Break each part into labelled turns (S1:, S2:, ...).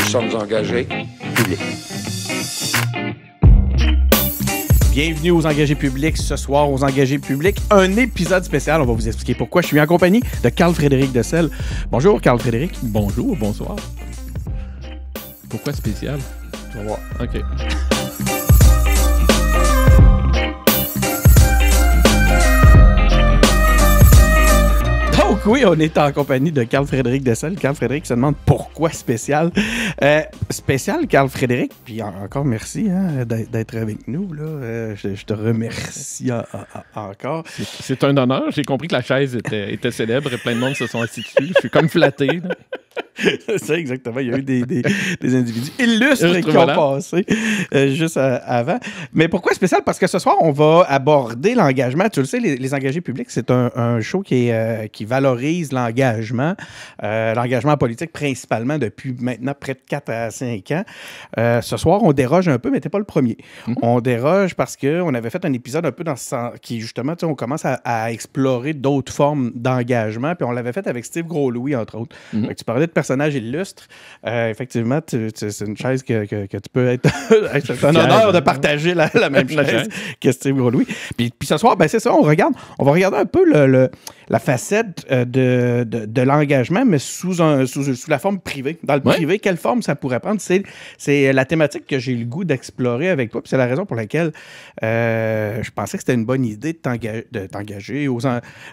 S1: sommes engagés publics.
S2: Bienvenue aux engagés publics. Ce soir, aux engagés publics, un épisode spécial. On va vous expliquer pourquoi. Je suis en compagnie de Carl-Frédéric Dessel. Bonjour, Carl-Frédéric.
S3: Bonjour, bonsoir. Pourquoi spécial?
S2: Tu vas voir.
S3: OK.
S2: Donc oui, on est en compagnie de Carl-Frédéric Dessel. Carl-Frédéric se demande pourquoi spécial. Spécial, Carl-Frédéric, puis encore merci d'être avec nous. Là. Je te remercie encore.
S3: C'est un honneur. J'ai compris que la chaise était célèbre et plein de monde se sont assis dessus. Je suis comme flatté. Là.
S2: C'est ça, exactement. Il y a eu des individus illustres qui ont passé juste avant. Mais pourquoi spécial? Parce que ce soir, on va aborder l'engagement. Tu le sais, les engagés publics, c'est un show qui valorise l'engagement politique principalement depuis maintenant près de 4 à 5 ans. Ce soir, on déroge un peu, mais t'es pas le premier. On déroge parce qu'on avait fait un épisode un peu dans ce sens qui, justement, on commence à explorer d'autres formes d'engagement. Puis on l'avait fait avec Steve Gros-Louis, entre autres. Tu parlais de personnages illustres. Effectivement, c'est une chaise que tu peux être... c'est un honneur de partager la même chaise que Steve Gros-Louis. Puis ce soir, ben c'est ça, on va regarder un peu la facette de l'engagement, mais sous la forme privée. Dans le privé, quelle forme ça pourrait prendre? C'est la thématique que j'ai le goût d'explorer avec toi. Puis c'est la raison pour laquelle je pensais que c'était une bonne idée de t'engager,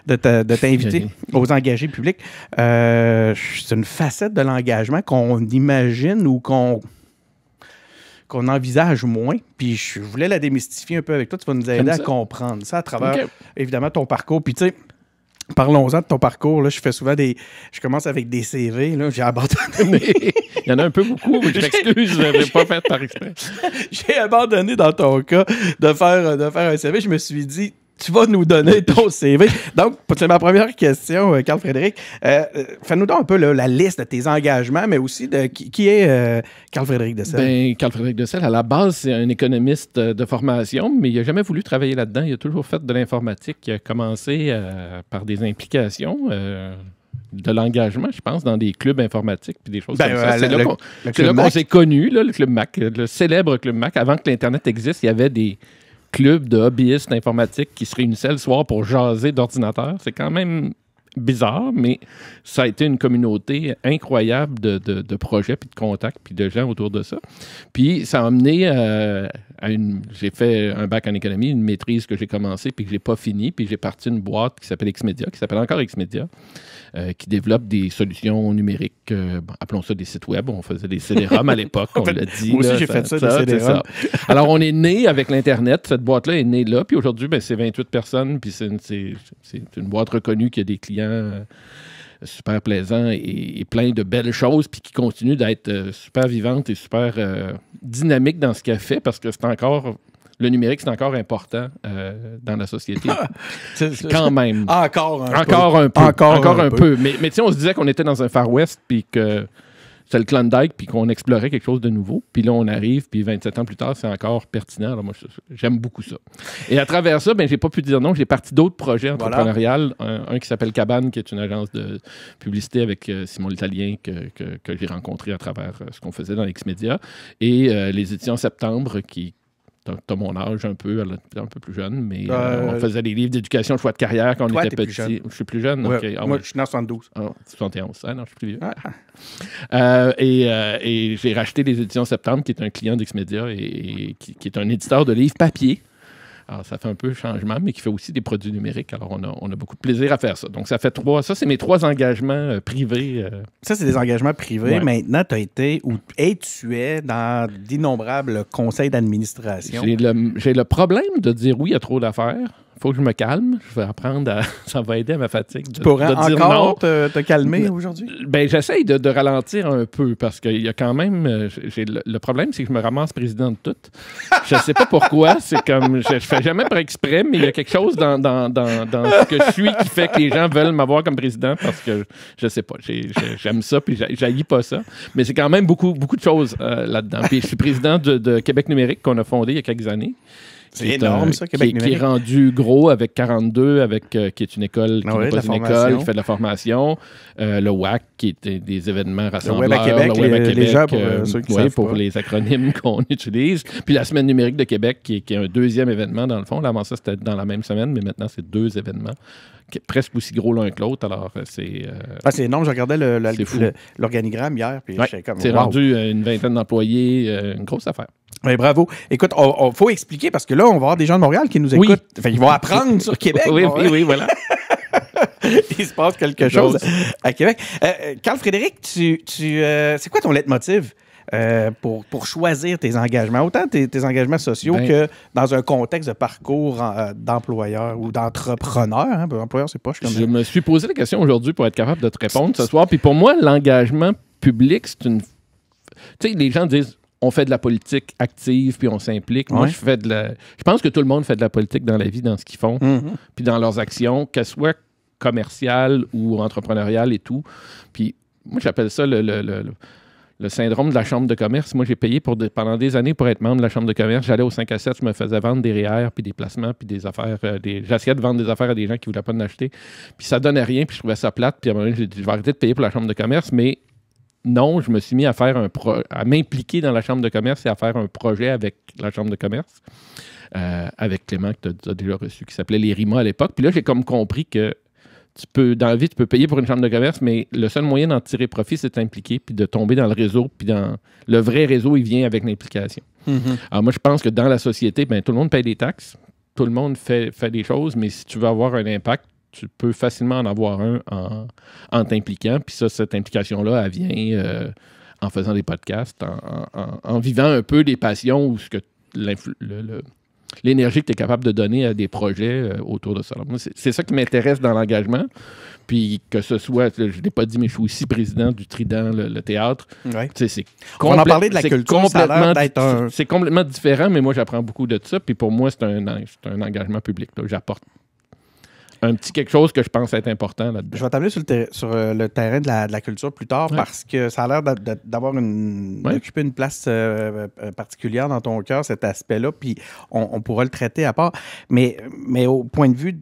S2: de t'inviter aux engagés publics. C'est une facette de l'engagement qu'on imagine ou qu'on envisage moins. Puis je voulais la démystifier un peu avec toi. Tu vas nous aider à comprendre ça à travers, évidemment, ton parcours. Puis tu sais, parlons-en de ton parcours. Là, je commence avec des CV. Là, j'ai abandonné.
S3: Il y en a un peu beaucoup. Je m'excuse, je n'avais pas fait par exprès.
S2: J'ai abandonné dans ton cas de faire un CV. Je me suis dit, tu vas nous donner ton CV. Donc, c'est ma première question, Carl-Frédéric. Fais-nous donc un peu la liste de tes engagements, mais aussi de qui est Carl-Frédéric Dessel.
S3: Ben, Carl-Frédéric Dessel, à la base, c'est un économiste de formation, mais il n'a jamais voulu travailler là-dedans. Il a toujours fait de l'informatique. Il a commencé par des implications de l'engagement, je pense, dans des clubs informatiques puis des choses comme ça. C'est là qu'on s'est connus, le Club Mac, le célèbre Club Mac. Avant que l'Internet existe, il y avait des club de hobbyistes informatiques qui se réunissaient le soir pour jaser d'ordinateurs. C'est quand même bizarre, mais ça a été une communauté incroyable de projets, puis de contacts, puis de gens autour de ça. Puis ça a amené j'ai fait un bac en économie, une maîtrise que j'ai commencée, puis que j'ai pas fini, puis j'ai parti une boîte qui s'appelle Xmedia, qui s'appelle encore Xmedia, qui développe des solutions numériques, appelons ça des sites web. On faisait des CD-ROM à l'époque, on l'a dit.
S2: Moi aussi, j'ai fait ça, des CD-ROM.
S3: Alors, on est né avec l'Internet. Cette boîte-là est née là. Puis aujourd'hui, c'est 28 personnes. Puis c'est une boîte reconnue qui a des clients super plaisants et plein de belles choses, puis qui continue d'être super vivante et super dynamique dans ce qu'elle fait, parce que le numérique, c'est encore important dans la société. Quand même.
S2: Encore un peu.
S3: Mais tu sais, on se disait qu'on était dans un Far West, puis que c'est le Klondike, puis qu'on explorait quelque chose de nouveau. Puis là, on arrive, puis 27 ans plus tard, c'est encore pertinent. Alors moi, j'aime beaucoup ça. Et à travers ça, j'ai pas pu dire non. J'ai parti d'autres projets entrepreneuriales. Un qui s'appelle Cabane, qui est une agence de publicité avec Simon l'Italien, que j'ai rencontré à travers ce qu'on faisait dans Xmedia. Et les éditions Septembre, qui... T'as mon âge un peu plus jeune, mais on faisait des livres d'éducation, choix de carrière quand on était petit. Je suis plus jeune.
S2: Ouais,
S3: okay.
S2: Moi, je suis né en 72.
S3: 71. Non, je suis plus vieux. Et j'ai racheté les éditions Septembre, qui est un client d'Xmedia et qui est un éditeur de livres papier. Alors, ça fait un peu changement, mais qui fait aussi des produits numériques. Alors, on a beaucoup de plaisir à faire ça. Donc, ça fait ça, c'est mes 3 engagements privés.
S2: Ça, c'est des engagements privés. Ouais. Maintenant, tu as été ou tu es dans d'innombrables conseils d'administration.
S3: J'ai le problème de dire oui à trop d'affaires. Il faut que je me calme. Je vais apprendre à... Ça va aider à ma fatigue.
S2: Tu pourrais encore te calmer aujourd'hui?
S3: J'essaye de ralentir un peu parce qu'il y a quand même... le problème, c'est que je me ramasse président de tout. Je ne sais pas pourquoi. C'est comme... Je fais jamais par exprès, mais il y a quelque chose dans ce que je suis qui fait que les gens veulent m'avoir comme président parce que je sais pas. J'aime ça puis j'haïs pas ça. Mais c'est quand même beaucoup de choses là-dedans. Puis je suis président de Québec numérique qu'on a fondé il y a quelques années,
S2: C'est énorme, ça, Québec numérique.
S3: Qui est rendu gros avec 42, qui est une école qui n'est pas une école, qui fait de la formation. Le WAC, qui est des événements rassembleurs.
S2: Le Web à Québec, les gens pour ceux qui savent
S3: pour les acronymes qu'on utilise. Puis la Semaine numérique de Québec, qui est un deuxième événement, dans le fond. Là, avant ça, c'était dans la même semaine, mais maintenant, c'est 2 événements. Presque aussi gros l'un que l'autre, alors c'est...
S2: c'est énorme, je regardais l'organigramme hier, puis
S3: c'est rendu une vingtaine d'employés, une grosse affaire.
S2: Oui, bravo. Écoute, il faut expliquer, parce que là, on va avoir des gens de Montréal qui nous écoutent. Enfin, ils vont apprendre sur Québec.
S3: Oui, voilà.
S2: Il se passe quelque chose à Québec. Carl-Frédéric, c'est quoi ton leitmotiv pour choisir tes engagements, autant tes engagements sociaux que dans un contexte de parcours d'employeur ou d'entrepreneur? Hein? Employeur, c'est pas...
S3: Je me suis posé la question aujourd'hui pour être capable de te répondre ce soir. Puis pour moi, l'engagement public, c'est une... Tu sais, les gens disent... On fait de la politique active, puis on s'implique. Moi, je pense que tout le monde fait de la politique dans la vie, dans ce qu'ils font, puis dans leurs actions, qu'elles soient commerciales ou entrepreneuriales et tout. Puis moi, j'appelle ça le syndrome de la chambre de commerce. Moi, j'ai payé pendant des années pour être membre de la chambre de commerce. J'allais au 5 à 7, je me faisais vendre des REER, puis des placements, puis des affaires. J'essayais de vendre des affaires à des gens qui ne voulaient pas en acheter. Puis ça donnait rien, puis je trouvais ça plate. Puis à un moment donné, j'ai dit, je vais arrêter de payer pour la chambre de commerce, mais non, je me suis mis à m'impliquer dans la chambre de commerce et à faire un projet avec la chambre de commerce, avec Clément, que tu as déjà reçu, qui s'appelait les RIMA à l'époque. Puis là, j'ai comme compris que dans la vie, tu peux payer pour une chambre de commerce, mais le seul moyen d'en tirer profit, c'est de t'impliquer, puis de tomber dans le réseau. Puis dans le vrai réseau, il vient avec l'implication. Alors moi, je pense que dans la société, tout le monde paye des taxes, tout le monde fait des choses, mais si tu veux avoir un impact, tu peux facilement en avoir un en t'impliquant. Puis ça, cette implication-là, elle vient en faisant des podcasts, en vivant un peu des passions ou l'énergie que tu es capable de donner à des projets autour de ça. Alors, moi, c'est ça qui m'intéresse dans l'engagement. Puis que ce soit, je ne l'ai pas dit, mais je suis aussi président du Trident, le théâtre.
S2: Ouais. On va en parler de la culture, ça a l'air d'être
S3: c'est complètement différent, mais moi, j'apprends beaucoup de ça. Puis pour moi, c'est un engagement public. Là. J'apporte un petit quelque chose que je pense être important là-dedans.
S2: Je vais t'amener sur le terrain de la culture plus tard parce que ça a l'air d'occuper une place particulière dans ton cœur, cet aspect-là, puis on pourra le traiter à part. Mais au point de vue,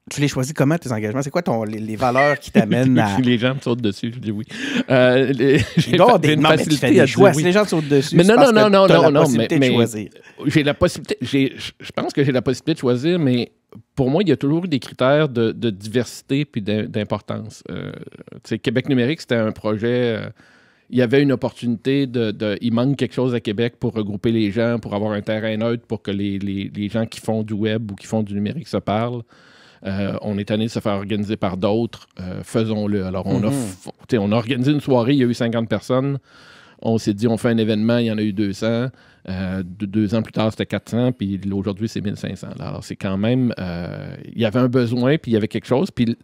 S2: tu les choisis comment, tes engagements? C'est quoi les valeurs qui t'amènent à...
S3: Les gens me sautent dessus, je dis oui.
S2: J'ai une facilité à choisir. Si les gens te sautent dessus,
S3: mais non,
S2: de choisir.
S3: J'ai la possibilité... Je pense que j'ai la possibilité de choisir, mais pour moi, il y a toujours eu des critères de diversité puis d'importance. Québec numérique, c'était un projet... il y avait une opportunité il manque quelque chose à Québec pour regrouper les gens, pour avoir un terrain neutre, pour que les gens qui font du web ou qui font du numérique se parlent. On est tanné de se faire organiser par d'autres. Faisons-le. Alors, on a organisé une soirée, il y a eu 50 personnes. On s'est dit, on fait un événement, il y en a eu 200. 2 ans plus tard, c'était 400, puis aujourd'hui, c'est 1500. Alors, c'est quand même... il y avait un besoin, puis il y avait quelque chose. Puis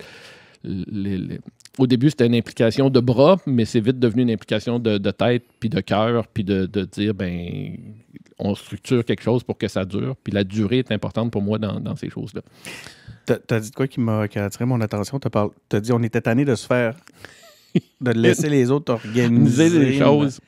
S3: au début, c'était une implication de bras, mais c'est vite devenu une implication de tête, puis de cœur, puis de dire, on structure quelque chose pour que ça dure. Puis la durée est importante pour moi dans ces choses-là.
S2: T'as dit de quoi qui a attiré mon attention? T'as dit on était tanné de se faire... de laisser les autres organiser
S3: les choses.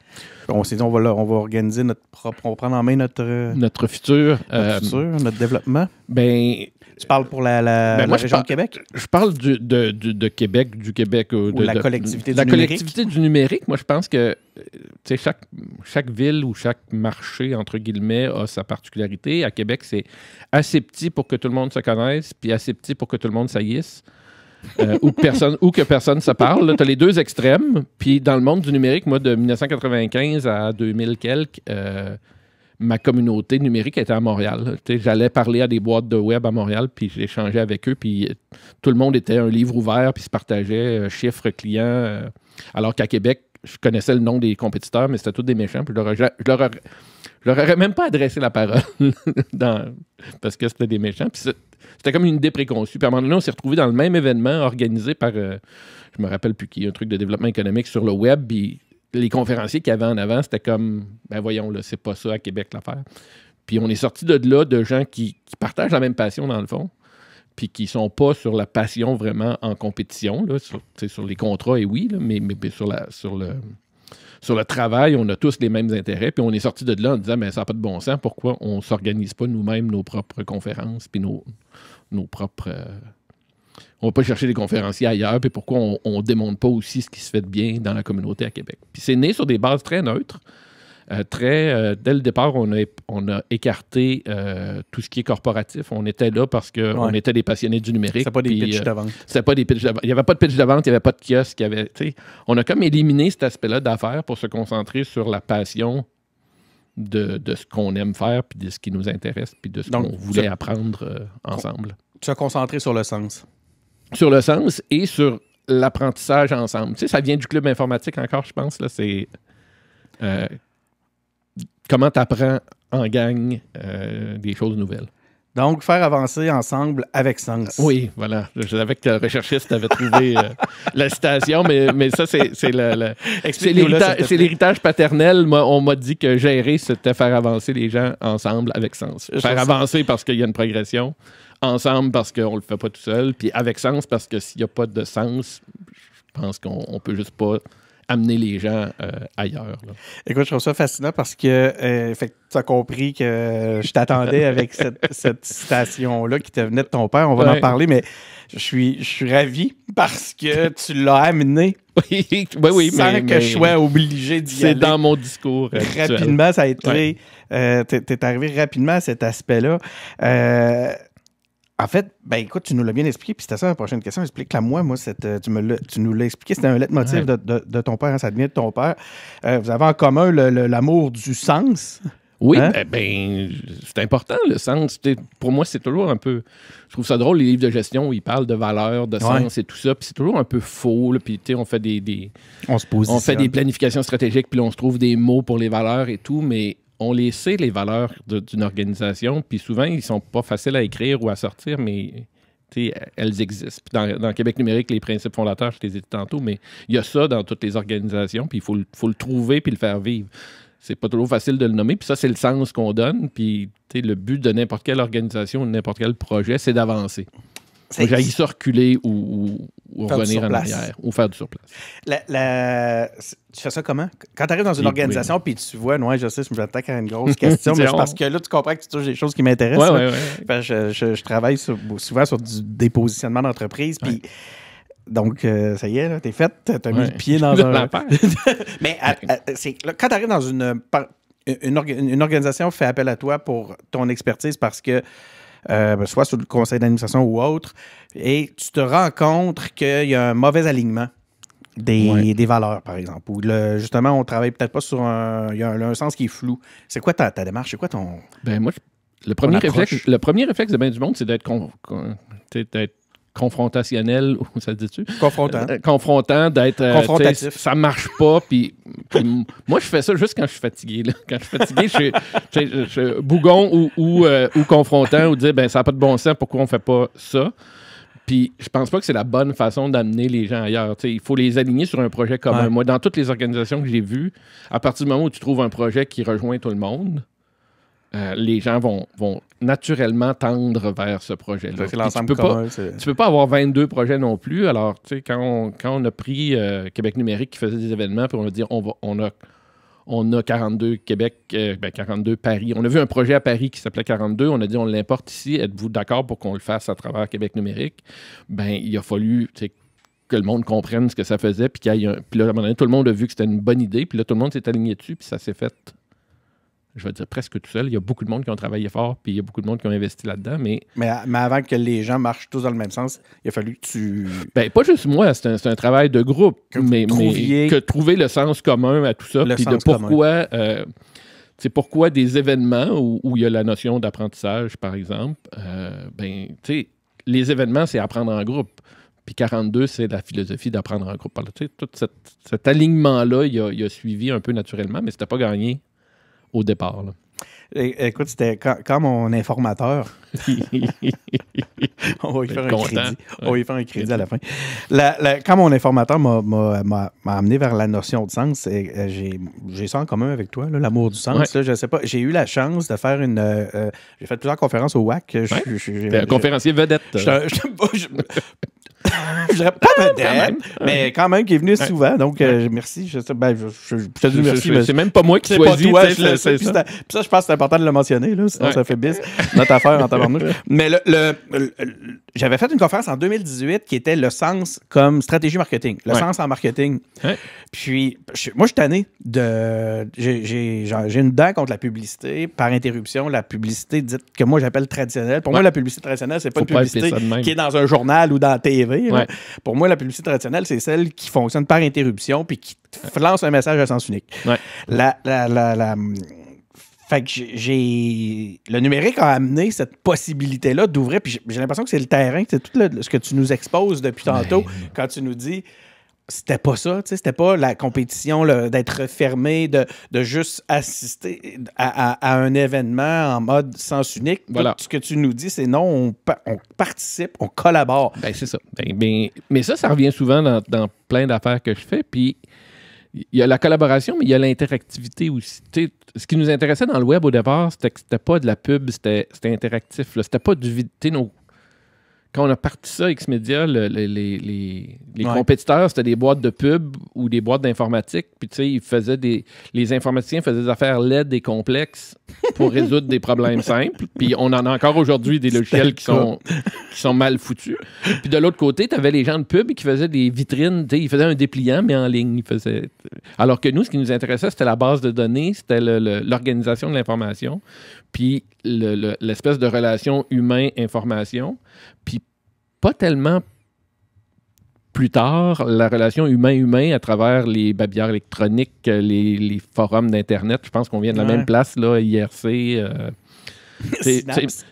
S2: On s'est dit on va organiser notre propre... On va prendre en main notre
S3: futur.
S2: Notre développement. Tu parles pour la région de Québec?
S3: Je parle de Québec, du Québec.
S2: De la collectivité du numérique.
S3: La collectivité du numérique. Moi, je pense que chaque ville ou chaque marché, entre guillemets, a sa particularité. À Québec, c'est assez petit pour que tout le monde se connaisse, puis assez petit pour que tout le monde saillisse. Ou que personne se parle. Tu as les deux extrêmes. Puis dans le monde du numérique, moi, de 1995 à 2000 quelques, ma communauté numérique était à Montréal. J'allais parler à des boîtes de web à Montréal, puis j'échangeais avec eux, puis tout le monde était un livre ouvert, puis se partageait chiffres clients. Alors qu'à Québec, je connaissais le nom des compétiteurs, mais c'était tous des méchants, puis je leur aurais même pas adressé la parole parce que c'était des méchants. Puis c'était comme une idée préconçue. Puis à un moment donné, on s'est retrouvés dans le même événement organisé par, je me rappelle plus qui, un truc de développement économique sur le web. Puis les conférenciers qu'il y avait en avant, c'était comme, voyons, là, c'est pas ça à Québec l'affaire. Puis on est sortis de là de gens qui partagent la même passion dans le fond, puis qui sont pas sur la passion vraiment en compétition, là, sur les contrats, et oui, là, mais sur le travail, on a tous les mêmes intérêts, puis on est sorti de là en disant, mais ça n'a pas de bon sens, pourquoi on ne s'organise pas nous-mêmes nos propres conférences, puis nos propres... on ne va pas chercher des conférenciers ailleurs, puis pourquoi on ne démontre pas aussi ce qui se fait de bien dans la communauté à Québec. Puis c'est né sur des bases très neutres. Dès le départ, on a écarté tout ce qui est corporatif. On était là parce qu'on était des passionnés du numérique.
S2: C'était pas des pitchs de vente.
S3: C'était pas des pitchs de vente. Il n'y avait pas de pitch de vente, il n'y avait pas de kiosque. On a comme éliminé cet aspect-là d'affaires pour se concentrer sur la passion de ce qu'on aime faire, puis de ce qui nous intéresse, puis de ce qu'on voulait apprendre ensemble.
S2: Tu as concentré sur le sens.
S3: Sur le sens et sur l'apprentissage ensemble. Tu sais, ça vient du club informatique encore, je pense. Là, c'est... comment tu apprends en gang des choses nouvelles.
S2: Donc, faire avancer ensemble avec sens.
S3: Oui, voilà. Je savais que le recherchiste avait trouvé la citation, mais ça, c'est l'héritage paternel. Moi, on m'a dit que gérer, c'était faire avancer les gens ensemble avec sens. Faire avancer parce qu'il y a une progression, ensemble parce qu'on le fait pas tout seul, puis avec sens parce que s'il n'y a pas de sens, je pense qu'on peut juste pas amener les gens ailleurs. Là.
S2: Écoute, je trouve ça fascinant parce que tu as compris que je t'attendais avec cette citation-là qui te venait de ton père. On va en parler, mais je suis ravi parce que tu l'as amené sans que je sois obligé d'y aller.
S3: C'est dans mon discours.
S2: Rapidement, ça a été... t'es arrivé rapidement à cet aspect-là. En fait, écoute, tu nous l'as bien expliqué, puis c'était ça la prochaine question. Explique-la moi, tu nous l'as expliqué, c'était un leitmotiv de ton père, hein, ça vient de ton père. Vous avez en commun l'amour du sens.
S3: Oui, hein? C'est important, le sens. Pour moi, c'est toujours un peu... Je trouve ça drôle, les livres de gestion où ils parlent de valeur, de sens et tout ça, puis c'est toujours un peu faux. Puis, on fait on fait des planifications stratégiques, puis on se trouve des mots pour les valeurs et tout, mais... On les sait, les valeurs d'une organisation, puis souvent, ils sont pas faciles à écrire ou à sortir, mais elles existent. Puis dans Québec numérique, les principes fondateurs, je les ai dit tantôt, mais il y a ça dans toutes les organisations, puis il faut le trouver puis le faire vivre. C'est pas toujours facile de le nommer, puis ça, c'est le sens qu'on donne, puis le but de n'importe quelle organisation ou de n'importe quel projet, c'est d'avancer. Faut que j'aille ça reculer ou revenir en arrière ou faire du surplace.
S2: Tu fais ça comment? Quand tu arrives dans une organisation puis tu vois, je sais, je m'attaque à une grosse question, mais parce que là, tu comprends que tu touches des choses qui m'intéressent. Je travaille souvent sur des positionnements d'entreprise, puis donc, ça y est, là, t'es fait, t'as mis le pied dans un... Mais quand tu arrives dans une organisation fait appel à toi pour ton expertise parce que soit sur le conseil d'administration ou autre, et tu te rends compte qu'il y a un mauvais alignement des valeurs, par exemple, ou justement, on travaille peut-être pas sur il y a un sens qui est flou. C'est quoi ta démarche? C'est quoi ton...
S3: moi, le premier réflexe de bien du monde, c'est d'être confrontationnel, ou ça te dit-tu? Confrontant, d'être...
S2: confrontatif.
S3: Ça marche pas, puis moi, je fais ça juste quand je suis fatigué. Là. Quand je suis fatigué, je suis bougon ou confrontant, ou dire, ça n'a pas de bon sens, pourquoi on fait pas ça? Puis je pense pas que c'est la bonne façon d'amener les gens ailleurs. Il faut les aligner sur un projet commun. Moi, dans toutes les organisations que j'ai vues, à partir du moment où tu trouves un projet qui rejoint tout le monde, les gens vont naturellement tendre vers ce projet-là.
S2: C'est l'ensemble commun.
S3: Tu peux pas avoir 22 projets non plus. Alors, quand on a pris Québec numérique qui faisait des événements, puis on a dit on a 42 Québec, 42 Paris. On a vu un projet à Paris qui s'appelait 42. On a dit on l'importe ici. Êtes-vous d'accord pour qu'on le fasse à travers Québec numérique? Il a fallu que le monde comprenne ce que ça faisait. Puis là, à un moment donné, tout le monde a vu que c'était une bonne idée. Puis là, tout le monde s'est aligné dessus. Puis ça s'est fait... Je vais dire presque tout seul. Il y a beaucoup de monde qui ont travaillé fort, puis il y a beaucoup de monde qui ont investi là-dedans, mais
S2: avant que les gens marchent tous dans le même sens, il a fallu que tu...
S3: pas juste moi, c'est un travail de groupe, mais que trouver le sens commun à tout ça, puis de pourquoi... c'est pourquoi des événements où il y a la notion d'apprentissage, par exemple, les événements, c'est apprendre en groupe. Puis 42, c'est la philosophie d'apprendre en groupe. Tout cet alignement-là, il a suivi un peu naturellement, mais c'était pas gagné au départ. Là.
S2: Écoute, c'était quand mon informateur... On va y faire un crédit. On va y faire un crédit à la fin. Quand mon informateur m'a amené vers la notion de sens, j'ai ça en commun avec toi, là, l'amour du sens. Là, je sais pas, j'ai eu la chance de faire j'ai fait plusieurs conférences au WAC.
S3: Un conférencier vedette.
S2: Je dirais pas vedette, mais quand même qui est venu souvent. Donc, merci. Je te dis merci.
S3: C'est même pas moi qui choisis.
S2: Puis ça, je pense que c'est important de le mentionner, là, sinon ça fait bis. Notre affaire en tabarnouche. Mais j'avais fait une conférence en 2018 qui était le sens comme stratégie marketing. Le sens en marketing. Ouais. Puis, moi, je suis tanné de... J'ai une dent contre la publicité par interruption. La publicité dite que moi, j'appelle traditionnelle. Pour moi, la publicité traditionnelle, c'est pas une publicité qui est dans un journal ou dans la TV. Ouais. Pour moi, la publicité traditionnelle, c'est celle qui fonctionne par interruption puis qui lance un message à sens unique. Ouais. Fait que le numérique a amené cette possibilité-là d'ouvrir, puis j'ai l'impression que c'est le terrain, c'est tout ce que tu nous exposes depuis tantôt, quand tu nous dis, c'était pas ça, c'était pas la compétition d'être fermé, de juste assister à un événement en mode sens unique. Voilà. Tout ce que tu nous dis, c'est non, on participe, on collabore.
S3: Ben, c'est ça. Mais ça revient souvent dans plein d'affaires que je fais, puis il y a la collaboration, mais il y a l'interactivité aussi. Ce qui nous intéressait dans le web au départ, c'était que c'était pas de la pub, c'était interactif. Là. C'était pas du vide. Quand on a parti ça, X-Media, les compétiteurs, c'était des boîtes de pub ou des boîtes d'informatique. Puis, les informaticiens faisaient des affaires laides et complexes pour résoudre des problèmes simples. Puis, on en a encore aujourd'hui des logiciels qui sont mal foutus. Puis, de l'autre côté, tu avais les gens de pub qui faisaient des vitrines. Ils faisaient un dépliant, mais en ligne. Alors que nous, ce qui nous intéressait, c'était la base de données, c'était l'organisation de l'information. Puis, l'espèce de relation humain-information. Puis, pas tellement plus tard, la relation humain-humain à travers les babillards électroniques, les forums d'Internet. Je pense qu'on vient de la même place, là, IRC.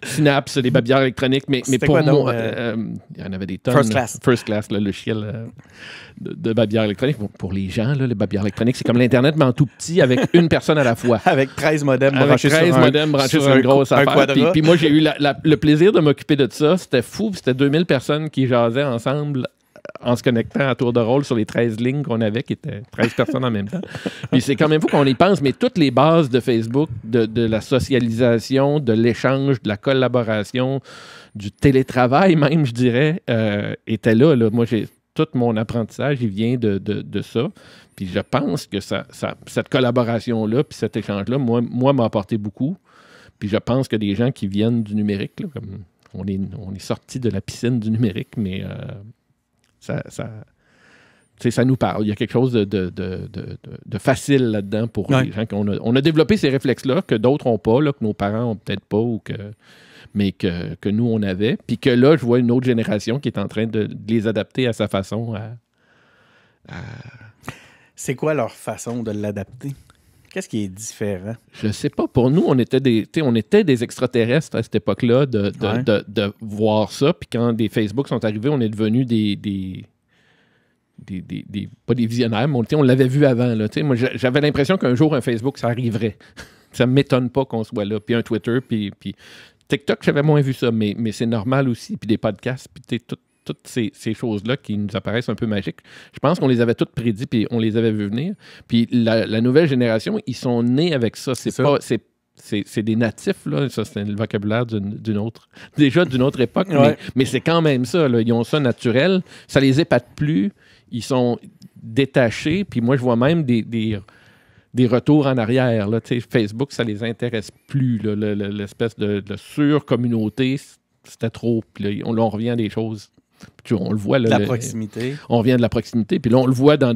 S3: Synapse, les babillards électroniques. Mais pour moi, il y en avait des tonnes. First Class, le logiciel de babillards électroniques. Bon, pour les gens, là, les babillards électroniques, c'est comme l'Internet, mais en tout petit, avec une personne à la fois.
S2: Avec 13 modems branchés
S3: sur une grosse affaire. Puis moi, j'ai eu le plaisir de m'occuper de ça. C'était fou. C'était 2000 personnes qui jasaient ensemble en se connectant à tour de rôle sur les 13 lignes qu'on avait, qui étaient 13 personnes en même temps. Puis c'est quand même fou qu'on y pense, mais toutes les bases de Facebook, de la socialisation, de l'échange, de la collaboration, du télétravail même, je dirais, étaient là. Moi, tout mon apprentissage, il vient de ça. Puis je pense que cette collaboration-là, puis cet échange-là, moi m'a apporté beaucoup. Puis je pense que des gens qui viennent du numérique, là, comme on est sorti de la piscine du numérique, mais... ça nous parle. Il y a quelque chose de facile là-dedans pour les gens. On a développé ces réflexes-là que d'autres n'ont pas, là, que nos parents n'ont peut-être pas, mais que nous, on avait. Puis que là, je vois une autre génération qui est en train de les adapter à sa façon.
S2: C'est quoi leur façon de l'adapter? Qu'est-ce qui est différent?
S3: Je sais pas. Pour nous, on était des extraterrestres à cette époque-là de voir ça. Puis quand des Facebook sont arrivés, on est devenus pas des visionnaires, mais on l'avait vu avant. Là, moi, j'avais l'impression qu'un jour, un Facebook, ça arriverait. Ça ne m'étonne pas qu'on soit là. Puis un Twitter, puis TikTok, j'avais moins vu ça, mais c'est normal aussi. Puis des podcasts, puis toutes ces choses-là qui nous apparaissent un peu magiques. Je pense qu'on les avait toutes prédits, puis on les avait vu venir. Puis la nouvelle génération, ils sont nés avec ça. C'est des natifs, là. Ça, c'est le vocabulaire d'une autre époque, mais c'est quand même ça, là. Ils ont ça naturel. Ça les épate plus. Ils sont détachés. Puis moi, je vois même des retours en arrière, là. Facebook, ça les intéresse plus, là. L'espèce de sur-communauté, c'était trop. Puis là, on revient à des choses. On le voit, là,
S2: la proximité.
S3: On revient de la proximité. Puis là, on le voit dans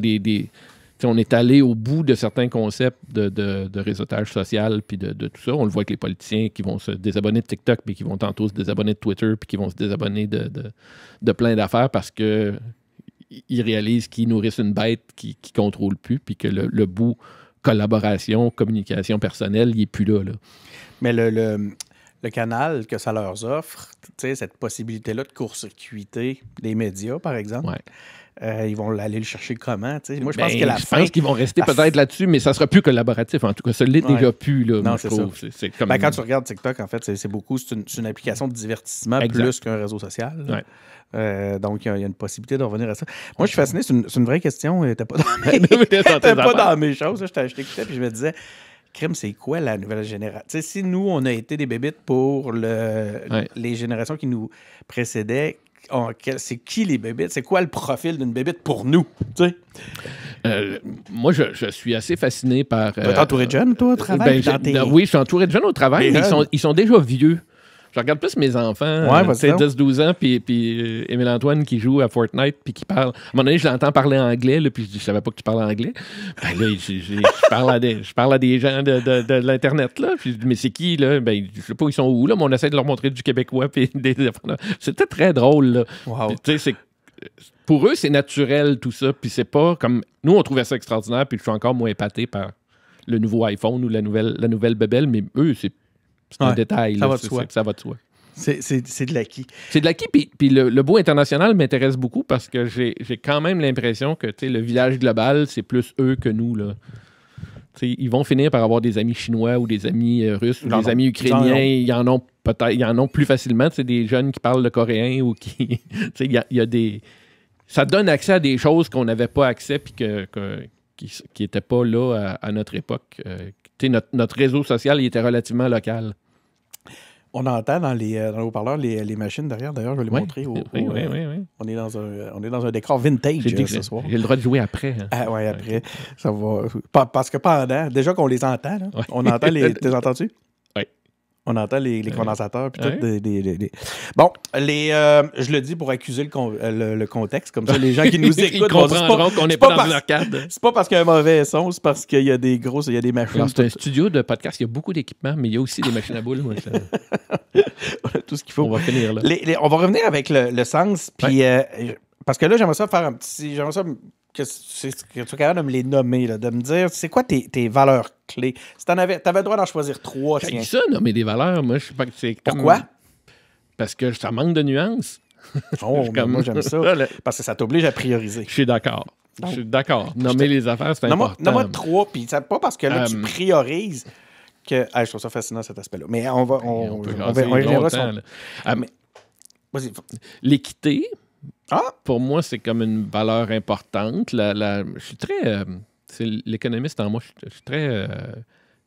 S3: on est allé au bout de certains concepts de réseautage social puis de tout ça. On le voit avec les politiciens qui vont se désabonner de TikTok puis qui vont tantôt se désabonner de Twitter puis qui vont se désabonner de plein d'affaires parce qu'ils réalisent qu'ils nourrissent une bête qui ne contrôle plus puis que le bout collaboration, communication personnelle, il n'est plus là.
S2: Mais le canal que ça leur offre, cette possibilité-là de court-circuiter les médias, par exemple, ils vont aller le chercher comment? Moi, je pense que
S3: je pense qu'ils vont rester peut-être là-dessus, mais ça ne sera plus collaboratif. En tout cas, ça l'est déjà plus. Là,
S2: non, c'est ça. Quand tu regardes TikTok, en fait, c'est beaucoup, c'est une application de divertissement plus qu'un réseau social. Donc, il y a une possibilité de revenir à ça. Moi, je suis fasciné. C'est une vraie question. Tu n'étais pas dans mes choses. Je t'écoutais et je me disais... Crime, c'est quoi la nouvelle génération? Si nous, on a été des bébites pour les générations qui nous précédaient, c'est qui les bébites? C'est quoi le profil d'une bébite pour nous? Tu sais?
S3: Moi, je suis assez fasciné par...
S2: Tu es entouré de jeunes, toi, au travail?
S3: Oui, je suis entouré de jeunes au travail, mais ils sont déjà vieux. Je regarde plus mes enfants, 10-12 ans, puis Émile-Antoine qui joue à Fortnite, puis qui parle. À un moment donné, je l'entends parler anglais, là, puis je dis, je savais pas que tu parlais anglais. Ben là, je parle à des gens de l'Internet, là. Puis je dis, mais c'est qui, là? Ben, je sais pas, ils sont où, là, mais on essaie de leur montrer du québécois, puis c'était très drôle, là.
S2: Wow.
S3: Tu sais, pour eux, c'est naturel, tout ça, puis c'est pas comme... Nous, on trouvait ça extraordinaire, puis je suis encore moins épaté par le nouveau iPhone ou la nouvelle bebelle, mais eux, c'est un détail.
S2: Ça va de soi.
S3: Ça va de soi.
S2: C'est de l'acquis.
S3: C'est de l'acquis, puis le beau international m'intéresse beaucoup parce que j'ai quand même l'impression que le village global, c'est plus eux que nous, là. T'sais, ils vont finir par avoir des amis chinois ou des amis russes ou des amis ukrainiens. Ils en ont peut-être, ils en ont plus facilement. Des jeunes qui parlent le coréen ou qui... Il y a des... Ça donne accès à des choses qu'on n'avait pas accès puis qui n'étaient pas là à notre époque. Notre réseau social, il était relativement local.
S2: On entend dans les haut-parleurs les machines derrière. D'ailleurs, je vais les montrer.
S3: Oui.
S2: On est dans un décor vintage ce soir.
S3: J'ai le droit de jouer après. Hein.
S2: Ah oui, après. Ça va. Parce que pendant, déjà qu'on les entend, là, on entend les... T'es entendu?
S3: Oui.
S2: On entend les condensateurs puis tout. Bon, je le dis pour accuser le contexte, comme ça les gens qui nous écoutent
S3: ils comprendront qu'on n'est pas dans une arcade.
S2: C'est pas parce qu'il y a un mauvais son, c'est parce qu'il y a des machines.
S3: Alors, c'est un studio de podcast, il y a beaucoup d'équipements, mais il y a aussi des machines à boules. Moi,
S2: on a tout ce qu'il faut.
S3: On va finir là.
S2: On va revenir avec le sens, puis parce que là, j'aimerais ça faire un petit... J'aimerais ça que tu sois capable de me les nommer, là, de me dire, c'est quoi tes valeurs clés? Si t'avais le droit d'en choisir 3,
S3: tiens. Ça, nommer des valeurs, moi, je sais pas que c'est comme...
S2: Pourquoi?
S3: Parce que ça manque de nuances.
S2: Moi, j'aime ça. Parce que ça t'oblige à prioriser.
S3: Je suis d'accord. Nommer les affaires, c'est important.
S2: Nomme-moi 3, puis c'est pas parce que là, tu priorises que... je trouve ça fascinant, cet aspect-là. Mais on reviendra sur... Vas-y.
S3: L'équité... Pour moi, c'est comme une valeur importante. Je suis très... c'est l'économiste en moi, je suis très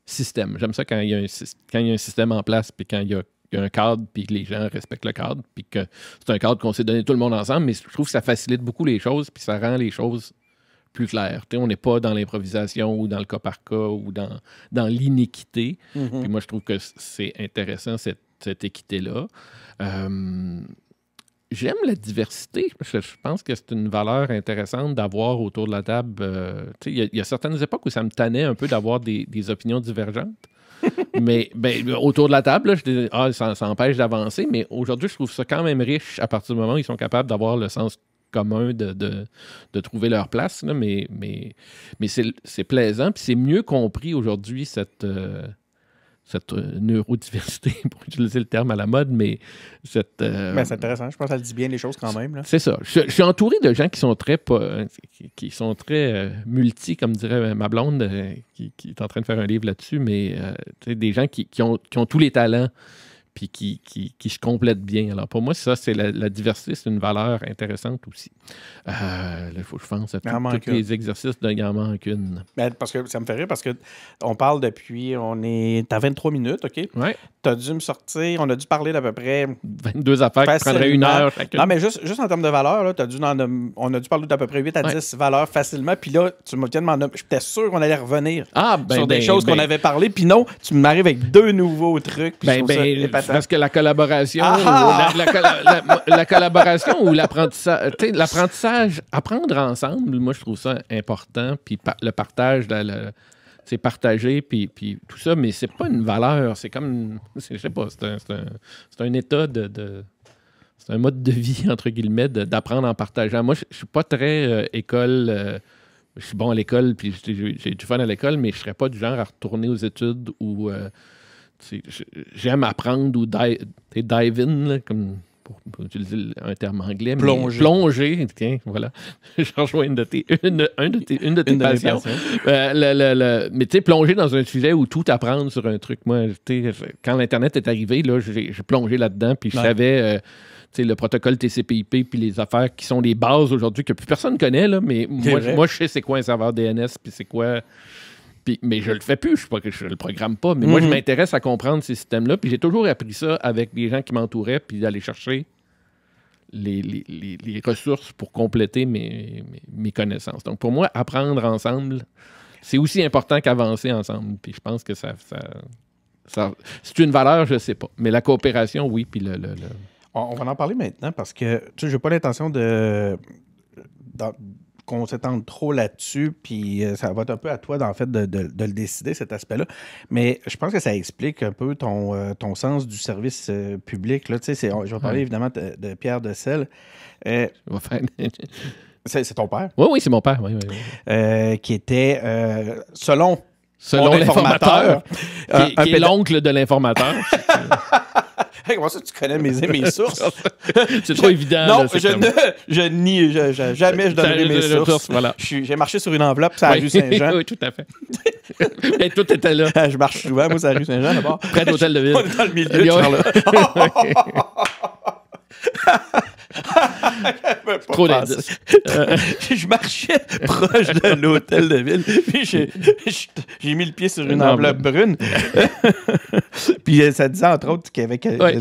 S3: système. J'aime ça quand il y a un système en place, puis quand il y a un cadre, puis que les gens respectent le cadre, puis que c'est un cadre qu'on s'est donné tout le monde ensemble, mais je trouve que ça facilite beaucoup les choses, puis ça rend les choses plus claires. On n'est pas dans l'improvisation ou dans le cas par cas ou dans l'inéquité. Mm-hmm. Puis moi, je trouve que c'est intéressant, cette équité-là. J'aime la diversité. Je pense que c'est une valeur intéressante d'avoir autour de la table. Il y a certaines époques où ça me tannait un peu d'avoir des opinions divergentes. Mais autour de la table, là, je disais, ça empêche d'avancer. Mais aujourd'hui, je trouve ça quand même riche à partir du moment où ils sont capables d'avoir le sens commun de trouver leur place. Là, mais c'est plaisant. Puis c'est mieux compris aujourd'hui, cette neurodiversité, pour utiliser le terme à la mode, mais cette...
S2: c'est intéressant. Je pense qu'elle dit bien les choses quand même. Là.
S3: C'est ça. Je suis entouré de gens qui sont très multi, comme dirait ma blonde, qui est en train de faire un livre là-dessus, mais des gens qui ont tous les talents puis qui se complètent bien. Alors, pour moi, ça, c'est la diversité, c'est une valeur intéressante aussi. Là, il faut que je pense à tous les exercices il en manque une.
S2: Parce que ça me fait rire, parce qu'on parle depuis... T'as 23 minutes, OK?
S3: Oui.
S2: T'as dû me sortir... On a dû parler d'à peu près...
S3: 22 affaires qui prendraient 1 heure chacune.
S2: Non, mais juste en termes de valeur, là, on a dû parler d'à peu près 8 à 10 valeurs facilement. Puis là, tu m'as bien demandé... J'étais sûr qu'on allait revenir sur des choses qu'on avait parlé. Puis non, tu m'arrives avec 2 nouveaux trucs.
S3: Parce que la collaboration, la collaboration ou l'apprentissage, apprendre ensemble, moi, je trouve ça important. Puis le partage, c'est partagé, puis tout ça, mais c'est pas une valeur. C'est comme, je sais pas, c'est un état c'est un mode de vie, entre guillemets, d'apprendre en partageant. Moi, je suis pas très école... je suis bon à l'école, puis j'ai du fun à l'école, mais je serais pas du genre à retourner aux études ou... j'aime apprendre ou dive in, là, comme pour utiliser un terme anglais. Plonger, tiens, voilà. Je rejoins une de tes passions. Mais tu sais, plonger dans un sujet où tout apprendre sur un truc. Moi, quand l'Internet est arrivé, là, j'ai plongé là-dedans, puis je savais... le protocole TCP/IP puis les affaires qui sont les bases aujourd'hui que plus personne connaît, là, mais moi, je sais c'est quoi un serveur DNS, puis c'est quoi... mais je le fais plus, je le programme pas, mais moi, je m'intéresse à comprendre ces systèmes-là, puis j'ai toujours appris ça avec les gens qui m'entouraient, puis d'aller chercher les ressources pour compléter mes connaissances. Donc, pour moi, apprendre ensemble, c'est aussi important qu'avancer ensemble. Puis je pense que ça c'est une valeur, je ne sais pas. Mais la coopération, oui. Puis
S2: On va en parler maintenant parce que je n'ai pas l'intention qu'on s'étende trop là-dessus, puis ça va être un peu à toi, en fait, de le décider, cet aspect-là. Mais je pense que ça explique un peu ton sens du service public. Là. Je vais parler évidemment de Pierre Decelles. C'est ton père?
S3: Oui, c'est mon père. Oui.
S2: Qui était, selon
S3: l'informateur, qui est l'oncle de l'informateur.
S2: Comment ça, tu connais mes sources?
S3: C'est trop évident.
S2: Non,
S3: là,
S2: je nie. Jamais je donnerai mes sources.
S3: Voilà.
S2: J'ai marché sur une enveloppe, c'est à la rue Saint-Jean.
S3: Oui, tout à fait. Et tout était là.
S2: Je marche souvent, moi, c'est à la rue Saint-Jean, d'abord.
S3: Près de l'hôtel de ville.
S2: On est dans le milieu de Charlotte.
S3: Trop d'indices.
S2: Je marchais proche de l'hôtel de ville, puis j'ai mis le pied sur une enveloppe brune. Puis ça disait, entre autres,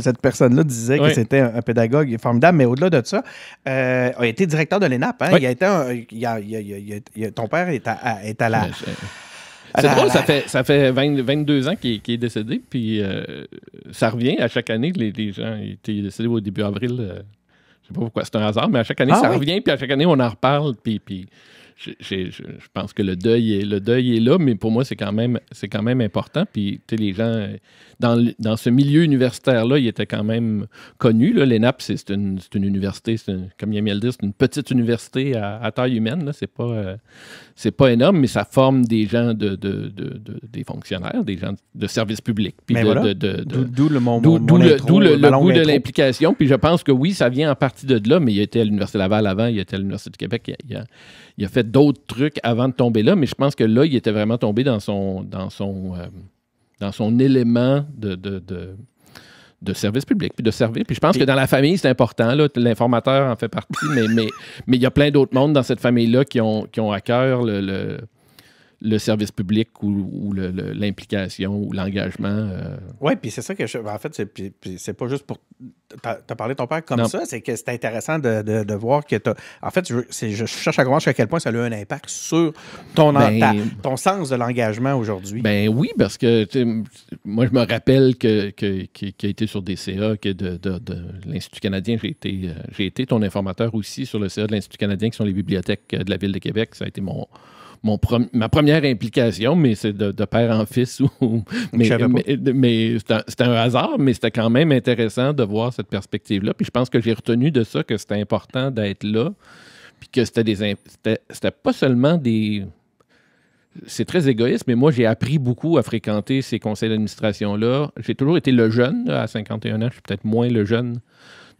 S2: cette personne-là disait que c'était un pédagogue formidable, mais au-delà de ça, a été directeur de l'ENAP. Hein? Ton père est à la...
S3: C'est drôle, ça fait 22 ans qu'il est décédé, puis ça revient à chaque année. Les gens étaient décédés au début avril. Je sais pas pourquoi, c'est un hasard, mais à chaque année, ça revient, puis à chaque année, on en reparle, puis je pense que le deuil est là, mais pour moi, c'est quand même important. Puis, tu sais, les gens, dans ce milieu universitaire-là, ils étaient quand même connus. L'ENAP, c'est une université, comme il aime le dire, c'est une petite université à taille humaine. Là. C'est pas énorme, mais ça forme des gens des fonctionnaires, des gens de service public. Puis
S2: d'où le
S3: goût de l'implication. Puis je pense que oui, ça vient en partie de là, mais il a été à l'Université Laval avant, il a été à l'Université du Québec, il a fait d'autres trucs avant de tomber là, mais je pense que là, il était vraiment tombé dans son élément de service public, puis de servir. Puis je pense que dans la famille, c'est important. Là, l'informateur en fait partie, mais il y a plein d'autres mondes dans cette famille-là qui ont à cœur le service public ou l'implication ou l'engagement.
S2: Oui, puis c'est ça que en fait, c'est pas juste pour... T'as parlé de ton père comme ça, c'est que c'est intéressant de voir que en fait, je cherche à comprendre jusqu'à quel point ça a eu un impact sur ton sens de l'engagement aujourd'hui.
S3: Ben oui, parce que moi, je me rappelle qu'il a été sur des CA de l'Institut canadien. J'ai été ton informateur aussi sur le CA de l'Institut canadien, qui sont les bibliothèques de la Ville de Québec. Ça a été ma première implication, mais c'est de père en fils. Mais c'était un hasard, mais c'était quand même intéressant de voir cette perspective-là. Puis je pense que j'ai retenu de ça que c'était important d'être là, puis que c'était pas seulement des... C'est très égoïste, mais moi, j'ai appris beaucoup à fréquenter ces conseils d'administration-là. J'ai toujours été le jeune, là, à 51 ans, je suis peut-être moins le jeune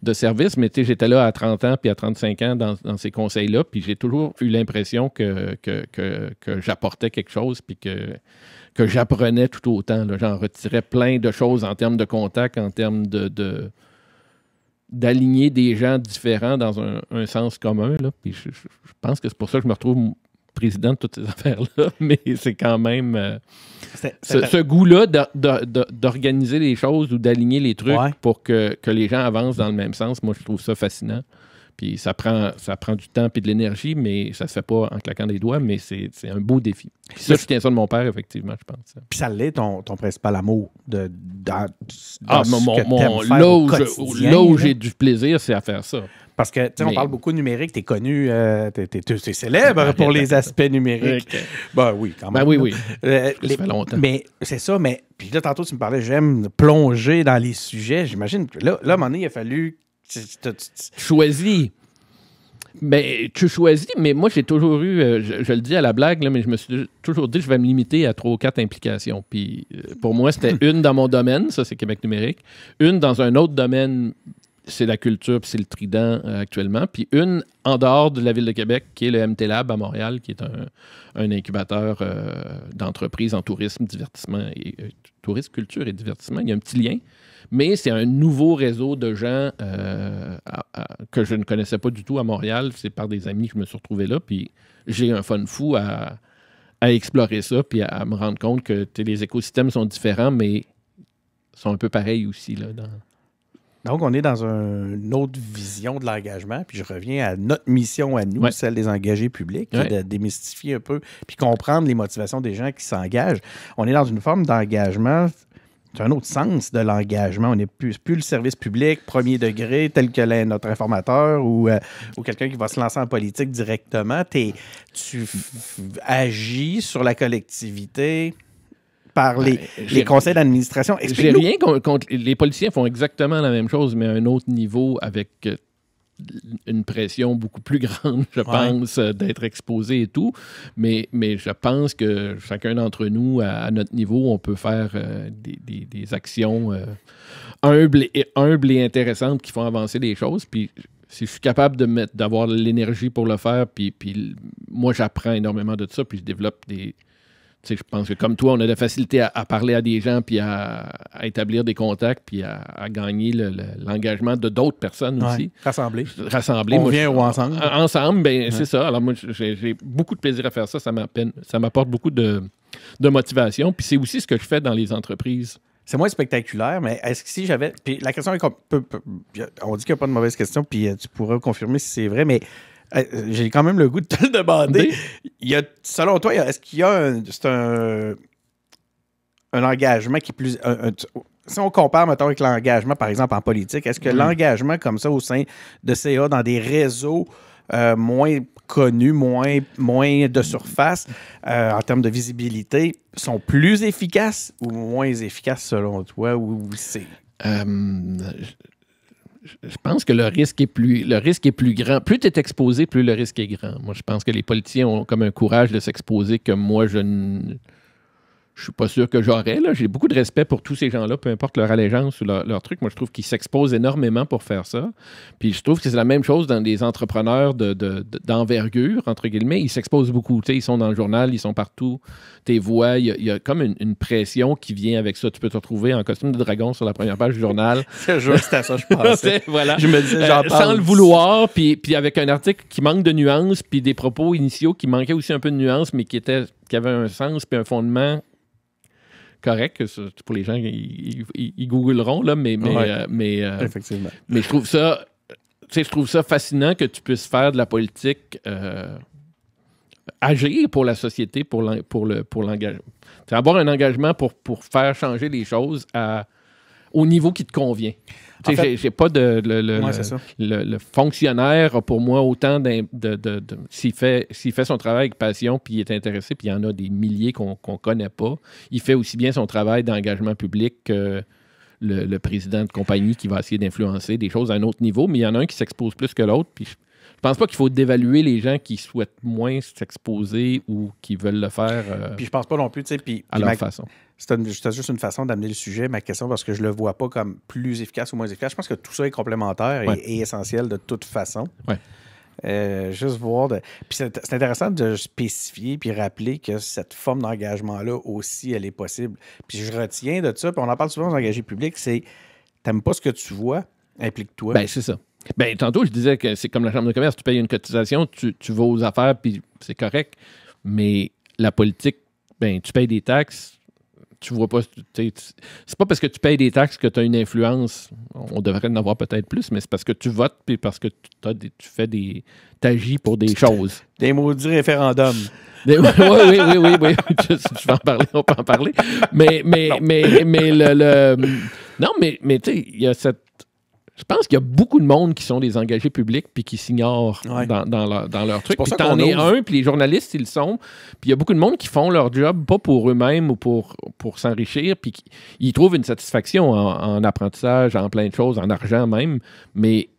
S3: de service, mais j'étais là à 30 ans puis à 35 ans dans ces conseils-là, puis j'ai toujours eu l'impression que j'apportais quelque chose, puis que j'apprenais tout autant. Là. J'en retirais plein de choses en termes de contact, en termes d'aligner des gens différents dans un sens commun. Là. Puis je pense que c'est pour ça que je me retrouve président de toutes ces affaires-là, mais c'est quand même ce goût-là d'organiser les choses ou d'aligner les trucs pour que les gens avancent dans le même sens. Moi, je trouve ça fascinant. Puis ça prend du temps et de l'énergie, mais ça se fait pas en claquant des doigts, mais c'est un beau défi. Puis ça, je tiens ça de mon père, effectivement, je pense.
S2: Puis ça l'est, ton principal amour là
S3: où j'ai du plaisir, c'est à faire ça.
S2: Parce que, tu sais, on parle beaucoup de numérique, t'es connu, t'es célèbre pour les aspects numériques. Ben oui, quand même.
S3: Ben oui.
S2: Ça
S3: fait longtemps.
S2: Mais c'est ça, mais... Puis là, tantôt, tu me parlais, j'aime plonger dans les sujets. J'imagine que là, à un moment donné, il a fallu...
S3: Choisis. Ben, tu choisis, mais moi, j'ai toujours eu, je le dis à la blague, là, mais je me suis toujours dit que je vais me limiter à 3 ou 4 implications. Puis pour moi, c'était une dans mon domaine, ça, c'est Québec numérique. Une dans un autre domaine, c'est la culture, puis c'est le Trident actuellement. Puis une en dehors de la Ville de Québec, qui est le MT Lab à Montréal, qui est un incubateur d'entreprises en tourisme, divertissement, tourisme, culture et divertissement. Il y a un petit lien. Mais c'est un nouveau réseau de gens que je ne connaissais pas du tout à Montréal. C'est par des amis que je me suis retrouvé là. Puis j'ai un fun fou à explorer ça, puis à me rendre compte que les écosystèmes sont différents, mais sont un peu pareils aussi. Là,
S2: Donc, on est dans une autre vision de l'engagement, puis je reviens à notre mission à nous, celle des engagés publics, de démystifier un peu, puis comprendre les motivations des gens qui s'engagent. On est dans une forme d'engagement, c'est un autre sens de l'engagement. On n'est plus le service public, premier degré, tel que notre informateur ou quelqu'un qui va se lancer en politique directement. Tu agis sur la collectivité par les conseils d'administration.
S3: J'ai rien contre... Les politiciens font exactement la même chose, mais à un autre niveau avec une pression beaucoup plus grande, je pense, d'être exposé et tout. Mais je pense que chacun d'entre nous, à notre niveau, on peut faire des actions humbles et intéressantes qui font avancer les choses. Puis si je suis capable d'avoir l'énergie pour le faire, puis moi, j'apprends énormément de ça, puis je développe des... Je pense que comme toi, on a de la facilité à parler à des gens, puis à établir des contacts, puis à gagner l'engagement de d'autres personnes aussi.
S2: Rassembler.
S3: On
S2: moi, vient ou ensemble?
S3: Ensemble, bien, c'est ça. Alors moi, j'ai beaucoup de plaisir à faire ça. Ça m'apporte beaucoup de motivation. Puis c'est aussi ce que je fais dans les entreprises.
S2: C'est moins spectaculaire, mais est-ce que si j'avais... Puis la question est on dit qu'il n'y a pas de mauvaise question, puis tu pourras confirmer si c'est vrai, mais... j'ai quand même le goût de te le demander. Selon toi, est-ce qu'il y a un engagement qui est plus... si on compare, mettons, avec l'engagement, par exemple, en politique, est-ce que l'engagement comme ça au sein de CA, dans des réseaux moins connus, moins de surface, en termes de visibilité, sont plus efficaces ou moins efficaces selon toi? Ou c'est...
S3: Je pense que le risque est plus grand. Plus tu es exposé, plus le risque est grand. Moi, je pense que les politiciens ont comme un courage de s'exposer que moi, je suis pas sûr que j'aurais. J'ai beaucoup de respect pour tous ces gens-là, peu importe leur allégeance ou leur truc. Moi, je trouve qu'ils s'exposent énormément pour faire ça. Puis je trouve que c'est la même chose dans des entrepreneurs d'envergure, entre guillemets. Ils s'exposent beaucoup. Ils sont dans le journal, ils sont partout. Tes voix, il y a comme une pression qui vient avec ça. Tu peux te retrouver en costume de dragon sur la première page du journal.
S2: C'est juste à ça, je pensais.
S3: Voilà.
S2: Je me disais,
S3: sans le vouloir, puis avec un article qui manque de nuances, puis des propos initiaux qui manquaient aussi un peu de nuances, mais qui avaient un sens puis un fondement correct. Pour les gens, ils googleront, là, mais
S2: effectivement.
S3: Mais je trouve ça fascinant que tu puisses faire de la politique, agir pour la société, pour l'engagement. Avoir un engagement pour faire changer les choses au niveau qui te convient. En fait, j'ai pas le fonctionnaire a pour moi autant s'il fait son travail avec passion puis il est intéressé, puis il y en a des milliers qu'on connaît pas. Il fait aussi bien son travail d'engagement public que le président de compagnie qui va essayer d'influencer des choses à un autre niveau, mais il y en a un qui s'expose plus que l'autre, puis je pense pas qu'il faut dévaluer les gens qui souhaitent moins s'exposer ou qui veulent le faire
S2: puis je pense pas non plus, tu sais, à
S3: leur façon.
S2: C'était juste une façon d'amener le sujet, ma question, parce que je le vois pas comme plus efficace ou moins efficace. Je pense que tout ça est complémentaire et essentiel de toute façon.
S3: Ouais.
S2: Juste voir... Puis c'est intéressant de spécifier puis rappeler que cette forme d'engagement-là aussi, elle est possible. Puis je retiens de ça, puis on en parle souvent aux engagés publics, c'est t'aimes pas ce que tu vois, implique-toi.
S3: Ben c'est ça. Ben, tantôt, je disais que c'est comme la Chambre de commerce. Tu payes une cotisation, tu vas aux affaires, puis c'est correct. Mais la politique, ben, tu payes des taxes, tu vois pas... C'est pas parce que tu payes des taxes que tu as une influence. On devrait en avoir peut-être plus, mais c'est parce que tu votes, puis parce que tu t'agis pour des choses.
S2: Des maudits référendums.
S3: Oui. Je vais en parler, on peut en parler. Mais non, mais tu sais, il y a cette... Je pense qu'il y a beaucoup de monde qui sont des engagés publics puis qui s'ignorent dans leur truc. Puis t'en es un, puis les journalistes, ils le sont. Puis il y a beaucoup de monde qui font leur job pas pour eux-mêmes ou pour s'enrichir, puis ils trouvent une satisfaction en apprentissage, en plein de choses, en argent même, mais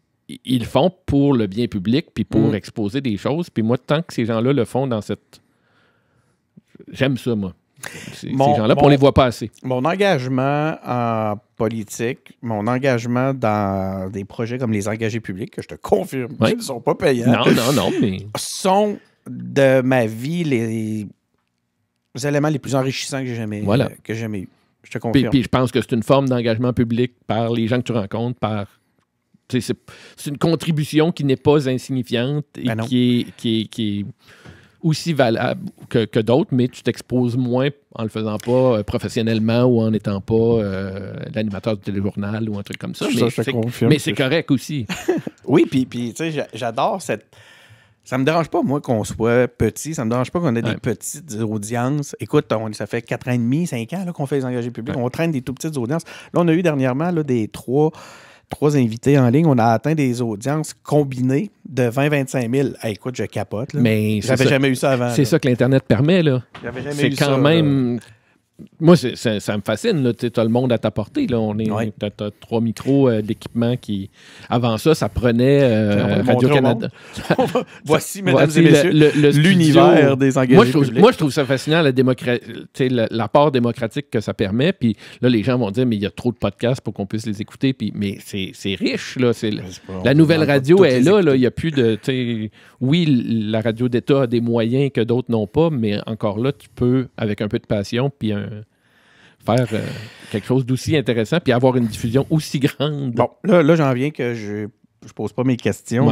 S3: ils le font pour le bien public puis pour exposer des choses. Puis moi, tant que ces gens-là le font dans cette... J'aime ça, moi. Ces gens-là, on les voit pas assez.
S2: Mon engagement en politique, mon engagement dans des projets comme les engagés publics, que je te confirme qu'ils ne sont pas payants,
S3: non, mais...
S2: sont de ma vie les éléments les plus enrichissants que j'ai jamais eu. Je te confirme.
S3: Puis je pense que c'est une forme d'engagement public par les gens que tu rencontres, c'est une contribution qui n'est pas insignifiante et qui est aussi valable que d'autres, mais tu t'exposes moins en le faisant pas professionnellement ou en n'étant pas l'animateur du téléjournal ou un truc comme ça. Mais c'est correct aussi.
S2: Oui, puis tu sais, j'adore cette... Ça me dérange pas, moi, qu'on soit petit. Ça me dérange pas qu'on ait des petites audiences. Écoute, ça fait 4 ans et demi, 5 ans là, qu'on fait les engagés publics. On traîne des tout petites audiences. Là, on a eu dernièrement là, des trois invités en ligne. On a atteint des audiences combinées de 20-25 000. Hey, écoute, je capote. Là.
S3: Mais
S2: j'avais jamais eu ça avant.
S3: C'est ça que l'Internet permet. Là.
S2: J'avais jamais
S3: c'est
S2: eu
S3: quand
S2: ça,
S3: même... Là. Moi, ça me fascine. Tu as le monde à ta portée. T'as 3 micros d'équipement qui... Avant ça prenait Radio-Canada.
S2: Voici, mesdames et messieurs, l'univers des engagés publics.
S3: Moi, je trouve ça fascinant, l'apport démocratique que ça permet. Puis là, les gens vont dire, mais il y a trop de podcasts pour qu'on puisse les écouter. Mais c'est riche. Là. La nouvelle radio est là. Il n'y a plus de... Oui, la radio d'État a des moyens que d'autres n'ont pas, mais encore là, tu peux, avec un peu de passion, puis faire quelque chose d'aussi intéressant, puis avoir une diffusion aussi grande.
S2: Bon, là j'en viens que je pose pas mes questions.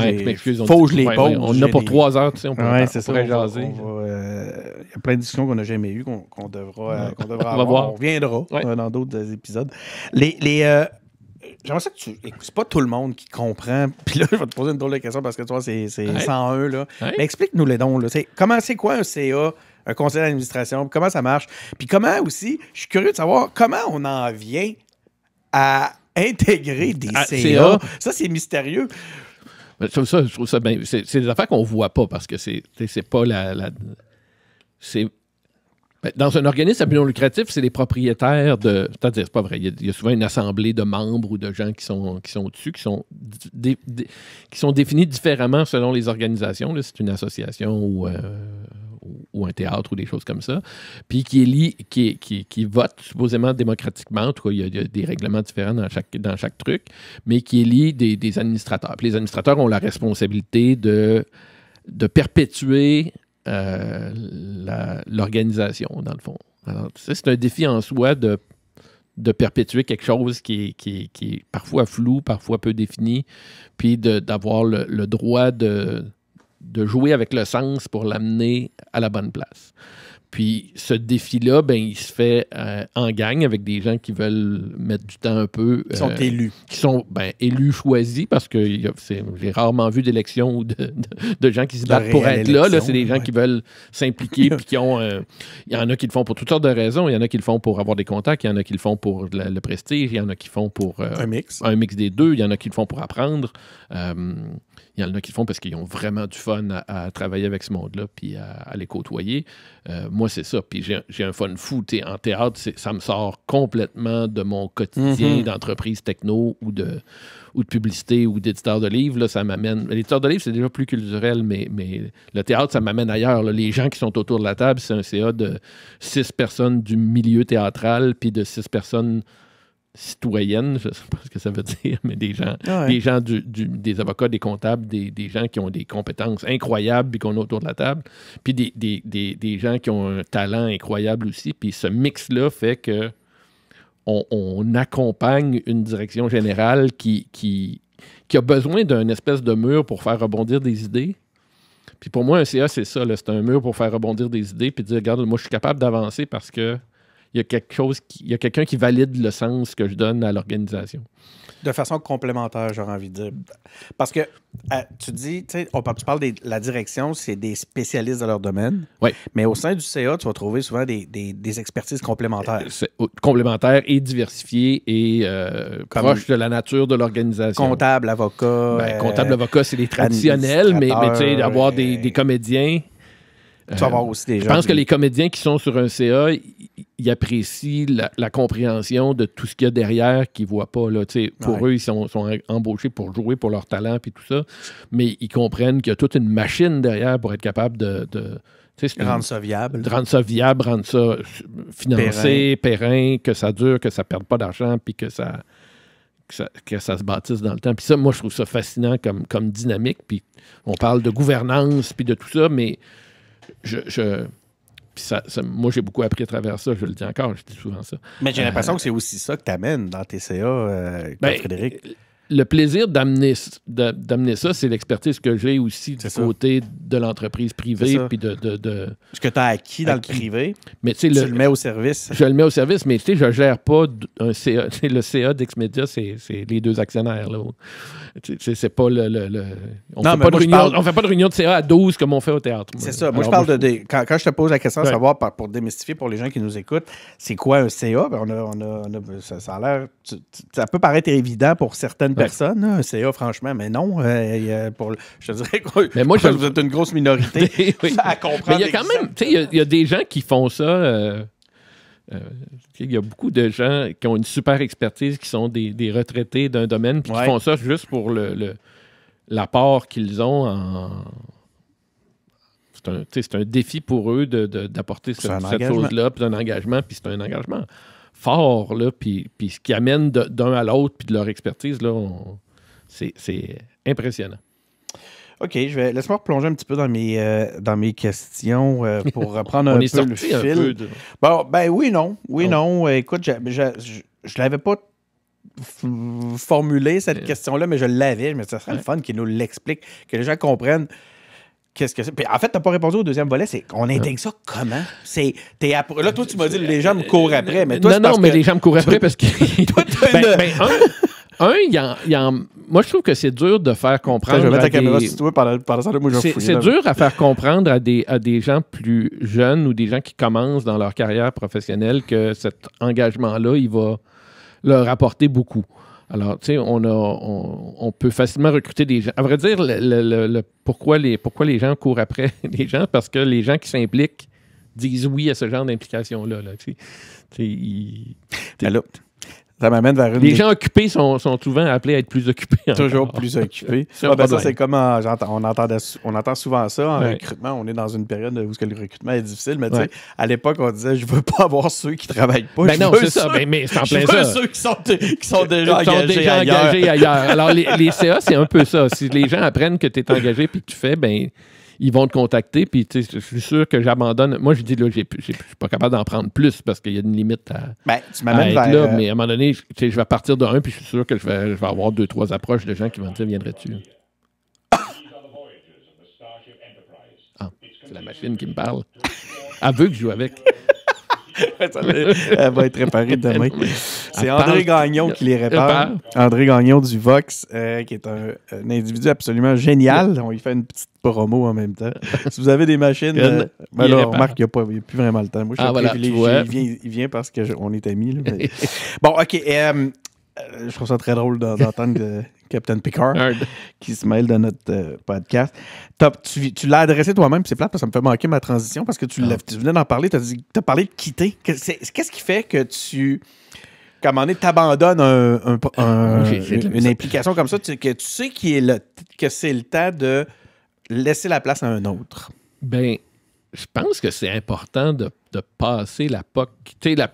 S3: Faut
S2: que je les pose.
S3: On en a pour 3 heures, tu sais, on pourrait jaser.
S2: Il y a plein de discussions qu'on n'a jamais eues, qu'on devra
S3: avoir.
S2: On reviendra dans d'autres épisodes. J'aimerais ça que c'est pas tout le monde qui comprend. Puis là, je vais te poser une drôle de question parce que tu vois, c'est 101. Là. Mais explique-nous les dons. Là. C'est quoi un CA, un conseil d'administration? Comment ça marche? Puis comment aussi, je suis curieux de savoir comment on en vient à intégrer des CA. Ça, c'est mystérieux.
S3: Je trouve ça bien. C'est des affaires qu'on voit pas parce que c'est pas c'est... Dans un organisme à but non lucratif, c'est les propriétaires de... C'est-à-dire, c'est pas vrai. Il y a souvent une assemblée de membres ou de gens qui sont dessus, qui sont définis différemment selon les organisations. Là, c'est une association ou un théâtre ou des choses comme ça. Puis qui vote supposément démocratiquement. En tout cas, il y a des règlements différents dans chaque truc, mais qui élit des administrateurs. Puis les administrateurs ont la responsabilité de perpétuer l'organisation, dans le fond. Alors, c'est un défi en soi de perpétuer quelque chose qui est parfois flou, parfois peu défini, puis d'avoir le droit de jouer avec le sens pour l'amener à la bonne place. Puis ce défi-là, il se fait en gang avec des gens qui veulent mettre du temps un peu.
S2: Qui sont élus.
S3: Qui sont élus choisis parce que j'ai rarement vu d'élections ou de gens qui se battent pour être là. C'est des gens qui veulent s'impliquer puis qui ont... Il y en a qui le font pour toutes sortes de raisons. Il y en a qui le font pour avoir des contacts. Il y en a qui le font pour le prestige. Il y en a qui le font pour...
S2: un mix
S3: des deux. Il y en a qui le font pour apprendre. Il y en a qui le font parce qu'ils ont vraiment du fun à travailler avec ce monde-là puis à les côtoyer. Moi, c'est ça. Puis j'ai un fun fou. En théâtre, ça me sort complètement de mon quotidien d'entreprise techno ou de publicité ou d'éditeur de livres. Là, ça m'amène... L'éditeur de livres, c'est déjà plus culturel, mais le théâtre, ça m'amène ailleurs. Là. Les gens qui sont autour de la table, c'est un CA de 6 personnes du milieu théâtral puis de 6 personnes citoyennes, je ne sais pas ce que ça veut dire, mais des gens, des avocats, des comptables, des gens qui ont des compétences incroyables puis qu'on a autour de la table, puis des gens qui ont un talent incroyable aussi. Puis ce mix-là fait que on accompagne une direction générale qui a besoin d'un espèce de mur pour faire rebondir des idées. Puis pour moi, un CA, c'est ça. Là, c'est un mur pour faire rebondir des idées puis dire, regarde, moi, je suis capable d'avancer parce que il y a quelqu'un qui valide le sens que je donne à l'organisation.
S2: De façon complémentaire, j'aurais envie de dire. Parce que tu dis, tu parles de la direction, c'est des spécialistes de leur domaine.
S3: Oui.
S2: Mais au sein du CA, tu vas trouver souvent des expertises complémentaires.
S3: Complémentaires et diversifiées et proches de la nature de l'organisation.
S2: Comptable, avocat.
S3: Comptable, avocat, c'est les traditionnels, mais tu sais, d'avoir des comédiens.
S2: Tu vas avoir aussi des gens.
S3: Je pense que les comédiens qui sont sur un CA, ils apprécient la compréhension de tout ce qu'il y a derrière qu'ils ne voient pas. Là. Pour eux, ils sont embauchés pour jouer pour leur talent et tout ça, mais ils comprennent qu'il y a toute une machine derrière pour être capable de
S2: rendre ça viable.
S3: De rendre ça viable, rendre ça financé, périn, que ça dure, que ça ne perde pas d'argent, puis que ça se bâtisse dans le temps. Puis ça, moi, je trouve ça fascinant comme dynamique. Puis on parle de gouvernance, puis de tout ça, mais moi, j'ai beaucoup appris à travers ça. Je le dis encore, je dis souvent ça.
S2: Mais j'ai l'impression que c'est aussi ça que tu amènes dans tes CA, Frédéric.
S3: le plaisir d'amener ça, c'est l'expertise que j'ai aussi du côté de l'entreprise privée. Puis
S2: ce que tu as acquis dans le privé,
S3: mais
S2: tu le mets au service.
S3: Je le mets au service, mais je ne gère pas un CA. Le CA d'Exmedia, c'est les 2 actionnaires. Là. C'est pas on ne fait pas de réunion de CA à 12 comme on fait au théâtre.
S2: C'est ça. Moi, je parle quand je te pose la question de savoir, pour démystifier pour les gens qui nous écoutent, c'est quoi un CA? Ça a l'air... Ça peut paraître évident pour certaines personnes, un CA, franchement, mais non. Je te dirais que
S3: vous
S2: êtes une grosse minorité à comprendre.
S3: Mais il y a quand même, il y a des gens qui font ça. Il y a beaucoup de gens qui ont une super expertise, qui sont des retraités d'un domaine, puis qui font ça juste pour l'apport qu'ils ont c'est un défi pour eux d'apporter cette chose-là, puis un engagement, puis c'est un engagement fort, là, puis ce qui amène d'un à l'autre, puis de leur expertise, là, c'est impressionnant.
S2: OK, laisse-moi replonger un petit peu dans mes questions pour reprendre un peu le fil. Bon, ben oui, non. Non. Écoute, je l'avais pas formulé, cette question-là, mais je l'avais. Mais ça serait le fun qu'il nous l'explique, que les gens comprennent qu'est-ce que c'est. Puis en fait, tu n'as pas répondu au deuxième volet, c'est qu'on intègre ça comment? Là, toi, tu m'as dit les gens me courent après. Mais toi,
S3: mais les gens me courent après parce que... Toi, moi, je trouve que c'est dur de faire comprendre.
S2: Je vais mettre la caméra sur toi pendant ça. Moi,
S3: c'est dur à faire comprendre à des gens plus jeunes ou des gens qui commencent dans leur carrière professionnelle que cet engagement-là, il va leur apporter beaucoup. Alors, tu sais, on peut facilement recruter des gens. À vrai dire, pourquoi les gens courent après les gens? Parce que les gens qui s'impliquent disent oui à ce genre d'implication-là.
S2: Ça m'amène vers une...
S3: Les gens occupés sont souvent appelés à être plus occupés.
S2: Toujours plus occupés. Ça, c'est comme on entend souvent ça en recrutement. On est dans une période où le recrutement est difficile, mais tu sais, à l'époque, on disait je veux pas avoir ceux qui travaillent pas.
S3: Ben non, c'est ça. Mais c'est en plein ça.
S2: Je veux ceux qui sont déjà engagés
S3: ailleurs. Alors, les CA, c'est un peu ça. Si les gens apprennent que tu es engagé et que tu fais, ben ils vont te contacter, puis je suis sûr que j'abandonne. Moi, je dis, là, je suis pas capable d'en prendre plus parce qu'il y a une limite
S2: tu m'amènes vers...
S3: là, mais à un moment donné, je vais partir de 1, puis je suis sûr que je vais avoir 2-3 approches de gens qui vont me dire, viendrais-tu? Ah, c'est la machine qui me parle. Elle veut que je joue avec.
S2: Elle va être réparée demain. C'est André Gagnon qui les répare. André Gagnon du Vox, qui est un individu absolument génial. On lui fait une petite promo en même temps. Si vous avez des machines, là, on remarque qu'il n'y a plus vraiment le temps. Moi, je suis privilégié. Il vient parce qu'on est amis. Là, mais... Bon, OK. Je trouve ça très drôle d'entendre Captain Picard qui se mêle de notre podcast. Tu l'as adressé toi-même, puis c'est plate parce que ça me fait manquer ma transition parce que tu venais d'en parler, tu as parlé de quitter. Qu'est-ce qui fait que qu'à un moment donné, tu abandonnes une implication comme ça, que tu sais que c'est le temps de laisser la place à un autre?
S3: Ben, je pense que c'est important de passer la POC.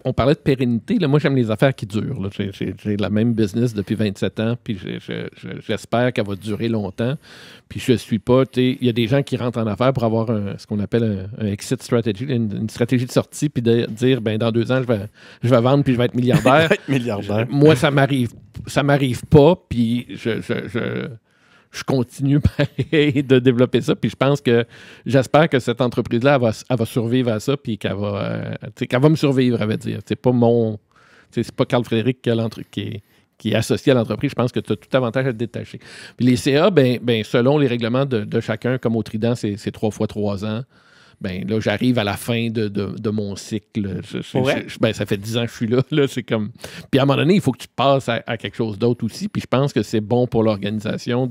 S3: On parlait de pérennité. Là, moi, j'aime les affaires qui durent. Là. J'ai la même business depuis 27 ans, puis j'espère qu'elle va durer longtemps. Puis je suis pas... Il y a des gens qui rentrent en affaires pour avoir ce qu'on appelle un exit strategy, une stratégie de sortie, puis de dire, ben dans 2 ans, je vais vendre, puis je vais être milliardaire. Moi, ça m'arrive pas, puis je continue pareil de développer ça, puis je pense que j'espère que cette entreprise-là, elle va survivre à ça, puis qu'elle va me survivre, elle va dire. C'est pas Carl Frédéric qui est associé à l'entreprise. Je pense que tu as tout avantage à te détacher. Puis les CA, ben, selon les règlements de chacun, comme au Trident, c'est 3 fois 3 ans. Ben là, j'arrive à la fin de mon cycle. Ça fait 10 ans que je suis là. C'est comme... Puis à un moment donné, il faut que tu passes à quelque chose d'autre aussi. Puis je pense que c'est bon pour l'organisation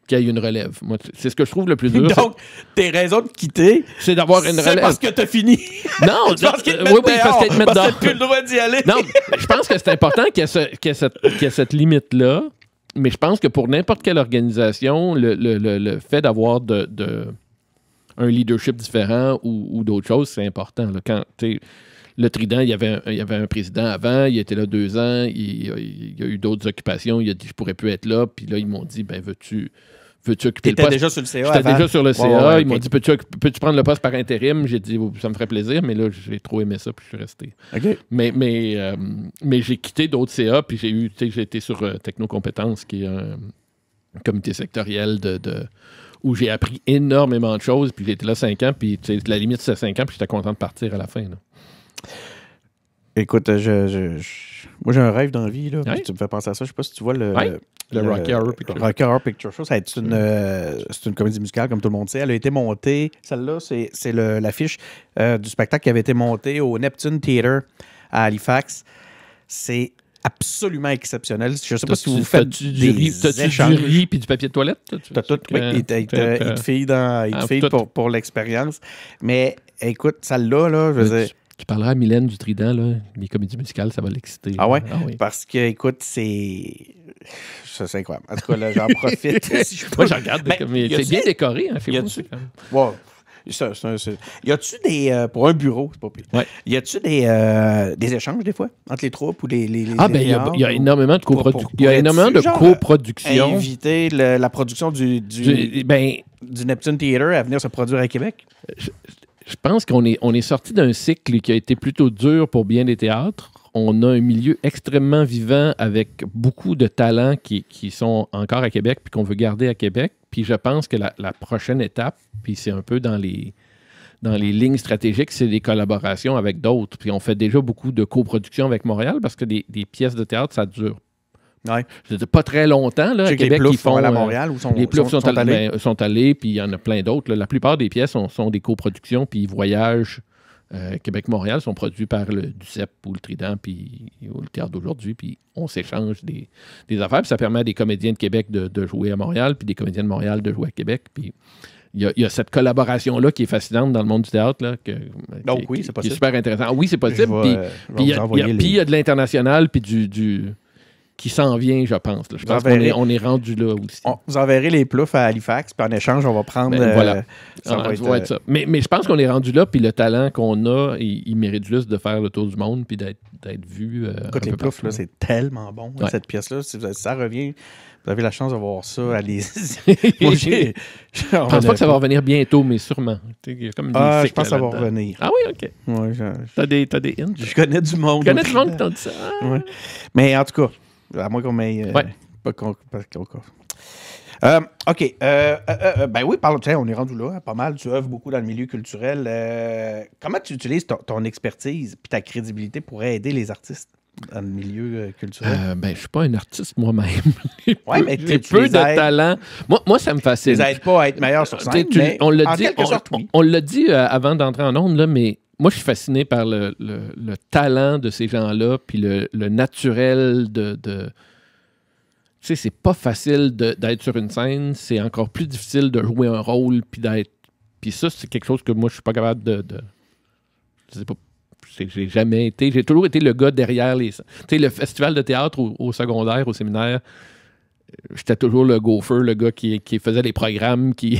S3: qu'il y ait une relève. Moi, c'est ce que je trouve le plus dur.
S2: Donc, tes raisons de quitter,
S3: c'est d'avoir une relève.
S2: C'est parce que t'as fini.
S3: Non,
S2: parce qu'ils te mettent parce que t'as plus le droit d'y aller.
S3: Non, je pense que c'est important qu'il y ait cette limite-là. Mais je pense que pour n'importe quelle organisation, le fait d'avoir un leadership différent ou d'autres choses, c'est important. Là. Quand le Trident, il y avait un président avant, il était là 2 ans, il y a eu d'autres occupations, il a dit je pourrais plus être là, puis là, ils m'ont dit, ben veux-tu veux-tu occuper le poste?
S2: Déjà sur le CA
S3: J'étais déjà sur le CA.
S2: Ouais,
S3: ils m'ont dit, peux-tu prendre le poste par intérim? J'ai dit, ça me ferait plaisir, mais là, j'ai trop aimé ça, puis je suis resté.
S2: OK.
S3: Mais j'ai quitté d'autres CA, puis j'ai été sur Technocompétences, qui est un comité sectoriel où j'ai appris énormément de choses, puis j'ai été là 5 ans, puis la limite, c'est 5 ans, puis j'étais content de partir à la fin. Là.
S2: Écoute, moi, j'ai un rêve dans la vie. Là.
S3: Ouais.
S2: Tu me fais penser à ça. Je sais pas si tu vois le
S3: Rocky Horror Picture Show.
S2: Rocky Horror Picture Show. C'est une comédie musicale, comme tout le monde sait. Elle a été montée. Celle-là, c'est l'affiche du spectacle qui avait été monté au Neptune Theatre à Halifax. C'est absolument exceptionnel. Je ne sais pas si vous faites des échanges.
S3: Du riz puis du papier de toilette?
S2: T'as tout. Oui, il te fille pour l'expérience. Mais écoute, celle-là, je veux dire...
S3: Tu parleras à Mylène du Trident, là, les comédies musicales, ça va l'exciter.
S2: Ah ouais?
S3: Ah oui.
S2: Parce que, écoute, c'est incroyable. En tout cas, là, j'en profite.
S3: Moi, je regarde. C'est bien décoré, hein, chez vous.
S2: Wow. Y a-tu des... pour un bureau, c'est pas pire.
S3: Ouais.
S2: Y a-tu des échanges, des fois, entre les troupes ou les
S3: il y a énormément de coproduction. Il y a énormément de coproduction.
S2: Inviter la production du Neptune Theatre à venir se produire à Québec?
S3: Je pense qu'on est sorti d'un cycle qui a été plutôt dur pour bien des théâtres. On a un milieu extrêmement vivant avec beaucoup de talents qui sont encore à Québec puis qu'on veut garder à Québec. Puis je pense que la prochaine étape, puis c'est un peu dans les lignes stratégiques, c'est des collaborations avec d'autres. Puis on fait déjà beaucoup de coproduction avec Montréal parce que des pièces de théâtre, ça dure pas très longtemps. Là, à Québec,
S2: les
S3: ils font
S2: à Montréal ou
S3: les Ploufs sont allés, puis il y en a plein d'autres. Là. La plupart des pièces sont des coproductions, puis ils voyagent. Québec-Montréal sont produits par le DUCEP ou le Trident ou le Théâtre d'aujourd'hui, puis on s'échange des affaires, puis ça permet à des comédiens de Québec de jouer à Montréal, puis des comédiens de Montréal de jouer à Québec, puis il y a cette collaboration-là qui est fascinante dans le monde du théâtre, là, qui est super intéressant. Oui, c'est possible, puis il y a de l'international, puis du qui s'en vient, je pense. Là. Je pense qu'on est rendu là aussi.
S2: Vous enverrez les ploufs à Halifax, puis en échange, on va prendre...
S3: voilà. Ça va être ça. Mais je pense qu'on est rendu là, puis le talent qu'on a, il mérite juste de faire le tour du monde, puis d'être vu.
S2: Écoute, les ploufs, là, c'est tellement bon, cette pièce-là. Si ça revient, vous avez la chance de voir ça, allez-y.
S3: Je pense pas que ça va revenir bientôt, mais sûrement.
S2: Je pense que ça va revenir.
S3: Ah oui, OK.
S2: Ouais,
S3: t'as des hints?
S2: Je connais du monde.
S3: Je connais du monde qui t'ont dit ça.
S2: Ouais. Mais en tout cas... À moins qu'on m'ait... OK. Ben oui, on est rendu là, pas mal. Tu œuvres beaucoup dans le milieu culturel. Comment tu utilises ton expertise et ta crédibilité pour aider les artistes dans le milieu culturel?
S3: Je ne suis pas un artiste moi-même.
S2: Mais
S3: j'ai peu de talent. Moi, ça me fascine.
S2: Tu les aides pas à être meilleur sur scène, mais on
S3: l'a dit avant d'entrer en ondes, là, mais... Moi, je suis fasciné par le talent de ces gens-là, puis le naturel de... Tu sais, c'est pas facile d'être sur une scène, c'est encore plus difficile de jouer un rôle, puis d'être... Puis ça, c'est quelque chose que moi, je suis pas capable de... Je sais pas... J'ai jamais été... J'ai toujours été le gars derrière les... Tu sais, le festival de théâtre au secondaire, au séminaire... J'étais toujours le gopher, le gars qui faisait les programmes, qui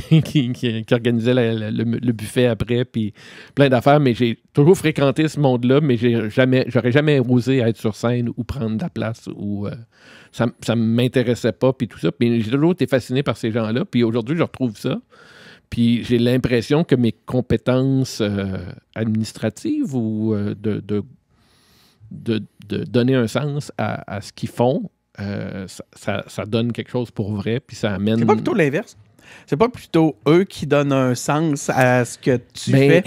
S3: organisait le buffet après, puis plein d'affaires. Mais j'ai toujours fréquenté ce monde-là, mais j'aurais jamais osé être sur scène ou prendre de la place. Ça ne m'intéressait pas, puis tout ça. Puis j'ai toujours été fasciné par ces gens-là. Puis aujourd'hui, je retrouve ça. Puis j'ai l'impression que mes compétences administratives ou de donner un sens à ce qu'ils font, ça donne quelque chose pour vrai, puis ça amène...
S2: C'est pas plutôt l'inverse? C'est pas plutôt eux qui donnent un sens à ce que tu fais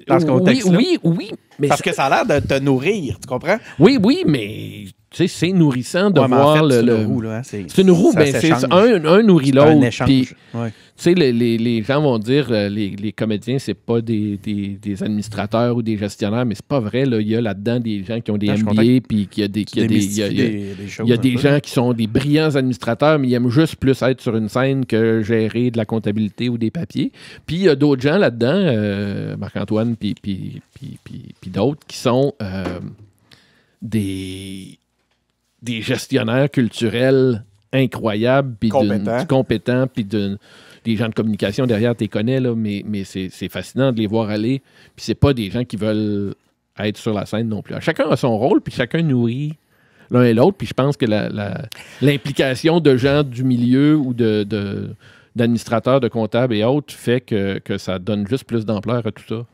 S2: dans ce contexte-là?
S3: Oui. Mais
S2: parce que ça a l'air de te nourrir, tu comprends?
S3: Oui, mais... Tu sais, c'est nourrissant de voir
S2: en fait, c'est une roue, là.
S3: C'est une roue, c'est un nourrit l'autre. C'est un échange. Tu sais, les gens vont dire les comédiens, c'est pas des administrateurs ou des gestionnaires, mais c'est pas vrai. Là. Il y a là-dedans des gens qui ont des MBA, puis il y a des gens qui sont des brillants administrateurs, mais ils aiment juste plus être sur une scène que gérer de la comptabilité ou des papiers. Puis il y a d'autres gens là-dedans, Marc-Antoine, puis d'autres, qui sont des gestionnaires culturels incroyables, puis compétents, puis des gens de communication derrière, tu les connais, là, mais c'est fascinant de les voir aller. Puis c'est pas des gens qui veulent être sur la scène non plus. Chacun a son rôle, puis chacun nourrit l'un et l'autre. Puis je pense que l'implication de gens du milieu ou d'administrateurs, de comptables et autres fait que ça donne juste plus d'ampleur à tout ça.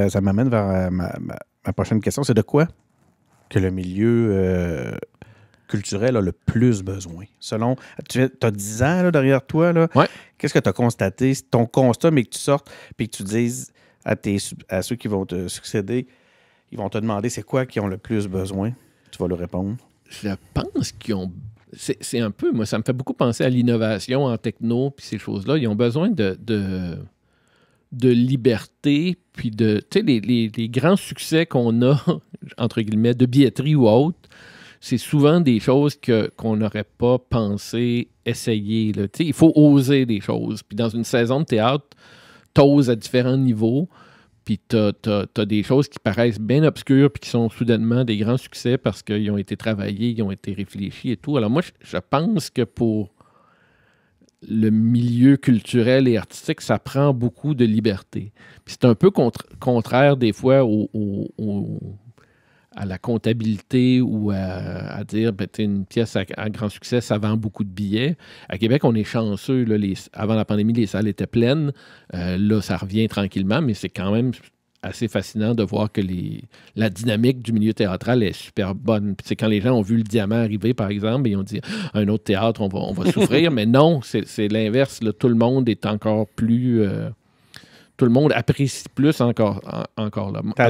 S2: Ça m'amène vers ma prochaine question. C'est de quoi que le milieu culturel a le plus besoin? Selon, tu as 10 ans là, derrière toi. Là,
S3: ouais.
S2: Qu'est-ce que tu as constaté? C'est ton constat, mais que tu sortes et que tu dises à ceux qui vont te succéder, ils vont te demander c'est quoi qu'ils ont le plus besoin. Tu vas leur répondre.
S3: Je pense qu'ils ont... C'est un peu... Moi, ça me fait beaucoup penser à l'innovation en techno puis ces choses-là. Ils ont besoin de liberté puis de... Tu sais, les grands succès qu'on a, entre guillemets, de billetterie ou autre, c'est souvent des choses qu'on n'aurait pas pensé essayer. Là. Il faut oser des choses. Puis dans une saison de théâtre, t'oses à différents niveaux, puis t'as des choses qui paraissent bien obscures puis qui sont soudainement des grands succès parce qu'ils ont été travaillés, ils ont été réfléchis et tout. Alors moi, je pense que pour le milieu culturel et artistique, ça prend beaucoup de liberté. Puis c'est un peu contraire des fois à la comptabilité ou à dire une pièce à grand succès, ça vend beaucoup de billets. À Québec, on est chanceux. Là, avant la pandémie, les salles étaient pleines. Là, ça revient tranquillement, mais c'est quand même assez fascinant de voir que la dynamique du milieu théâtral est super bonne. Puis, quand les gens ont vu le Diamant arriver, par exemple, ils ont dit « un autre théâtre, on va souffrir ». Mais non, c'est l'inverse. Là. Tout le monde est encore plus... tout le monde apprécie plus encore là.
S2: À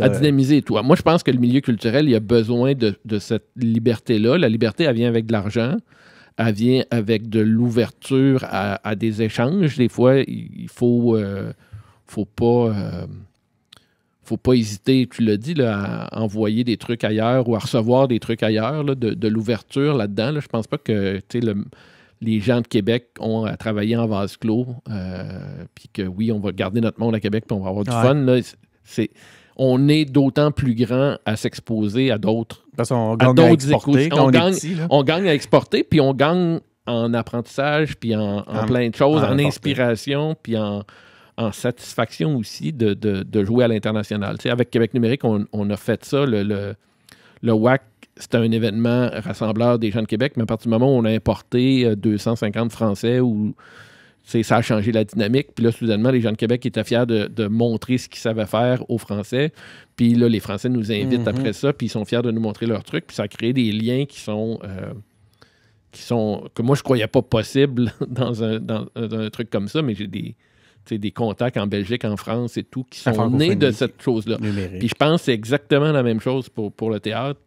S2: dynamiser
S3: et tout. Moi, je pense que le milieu culturel, il a besoin de cette liberté-là. La liberté, elle vient avec de l'argent. Elle vient avec de l'ouverture à des échanges. Des fois, il faut pas hésiter, tu l'as dit, là, à envoyer des trucs ailleurs ou à recevoir des trucs ailleurs, là, de l'ouverture là-dedans. Là. Je pense pas que les gens de Québec ont à travailler en vase clos, puis que oui, on va garder notre monde à Québec, puis on va avoir du fun. Là. On est d'autant plus grand à s'exposer à d'autres.
S2: Parce qu'on gagne à exporter quand on est petit.
S3: On gagne à exporter, puis on gagne en apprentissage, puis en plein de choses, en inspiration, puis en satisfaction aussi de jouer à l'international. Avec Québec numérique, on a fait ça. Le WAC, c'était un événement rassembleur des gens de Québec, mais à partir du moment où on a importé 250 Français, ça a changé la dynamique. Puis là, soudainement, les gens de Québec étaient fiers de montrer ce qu'ils savaient faire aux Français. Puis là, les Français nous invitent après ça, puis ils sont fiers de nous montrer leurs trucs. Puis ça a créé des liens qui sont que moi, je croyais pas possible dans un truc comme ça, mais j'ai des contacts en Belgique, en France et tout, qui sont nés de cette chose-là.
S2: Numérique.
S3: Puis je pense que c'est exactement la même chose pour le théâtre